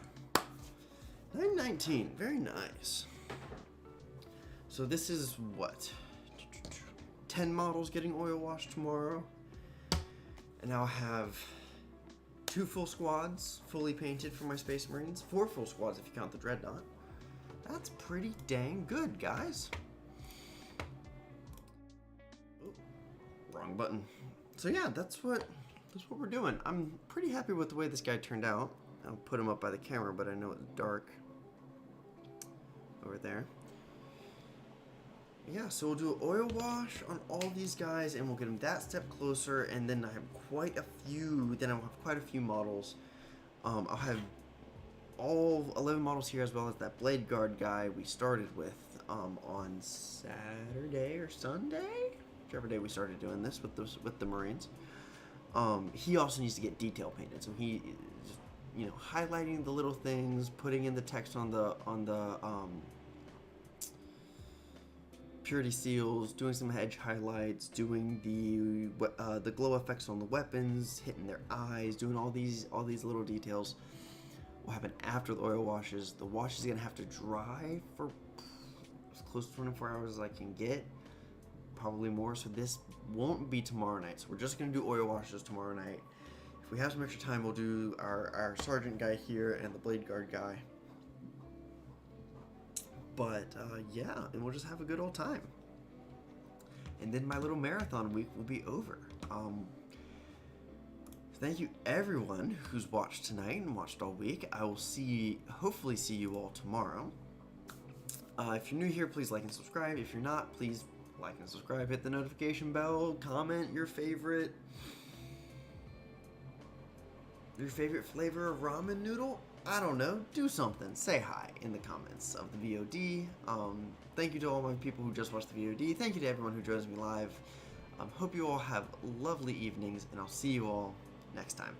9:19. Very nice. So this is what? 10 models getting oil washed tomorrow. And now I have 2 full squads fully painted for my Space Marines. 4 full squads if you count the Dreadnought. That's pretty dang good, guys. Oh, wrong button. So yeah, that's what we're doing. I'm pretty happy with the way this guy turned out. I'll put him up by the camera, but I know it's dark over there. Yeah, so we'll do an oil wash on all these guys, and we'll get them that step closer. And then I have quite a few. Then I'll have quite a few models. I'll have all 11 models here, as well as that Blade Guard guy we started with on Saturday or Sunday, whichever day we started doing this with the Marines. He also needs to get detail painted, so he just, highlighting the little things, putting in the text on the purity seals, doing some edge highlights, doing the glow effects on the weapons, hitting their eyes, doing all these little details. Will happen after the oil washes. The wash is gonna have to dry for as close to 24 hours as I can get. Probably more, so this won't be tomorrow night. So we're just gonna do oil washes tomorrow night. If we have some extra time, we'll do our sergeant guy here and the Blade Guard guy. But yeah, and we'll just have a good old time. And then my little marathon week will be over. Thank you everyone who's watched tonight and watched all week. I will hopefully see you all tomorrow. If you're new here, please like and subscribe. If you're not, please like and subscribe, hit the notification bell, comment your favorite flavor of ramen noodle. I don't know, do something. Say hi in the comments of the VOD. Thank you to all my people who just watched the VOD. Thank you to everyone who joins me live. Hope you all have lovely evenings, and I'll see you all next time.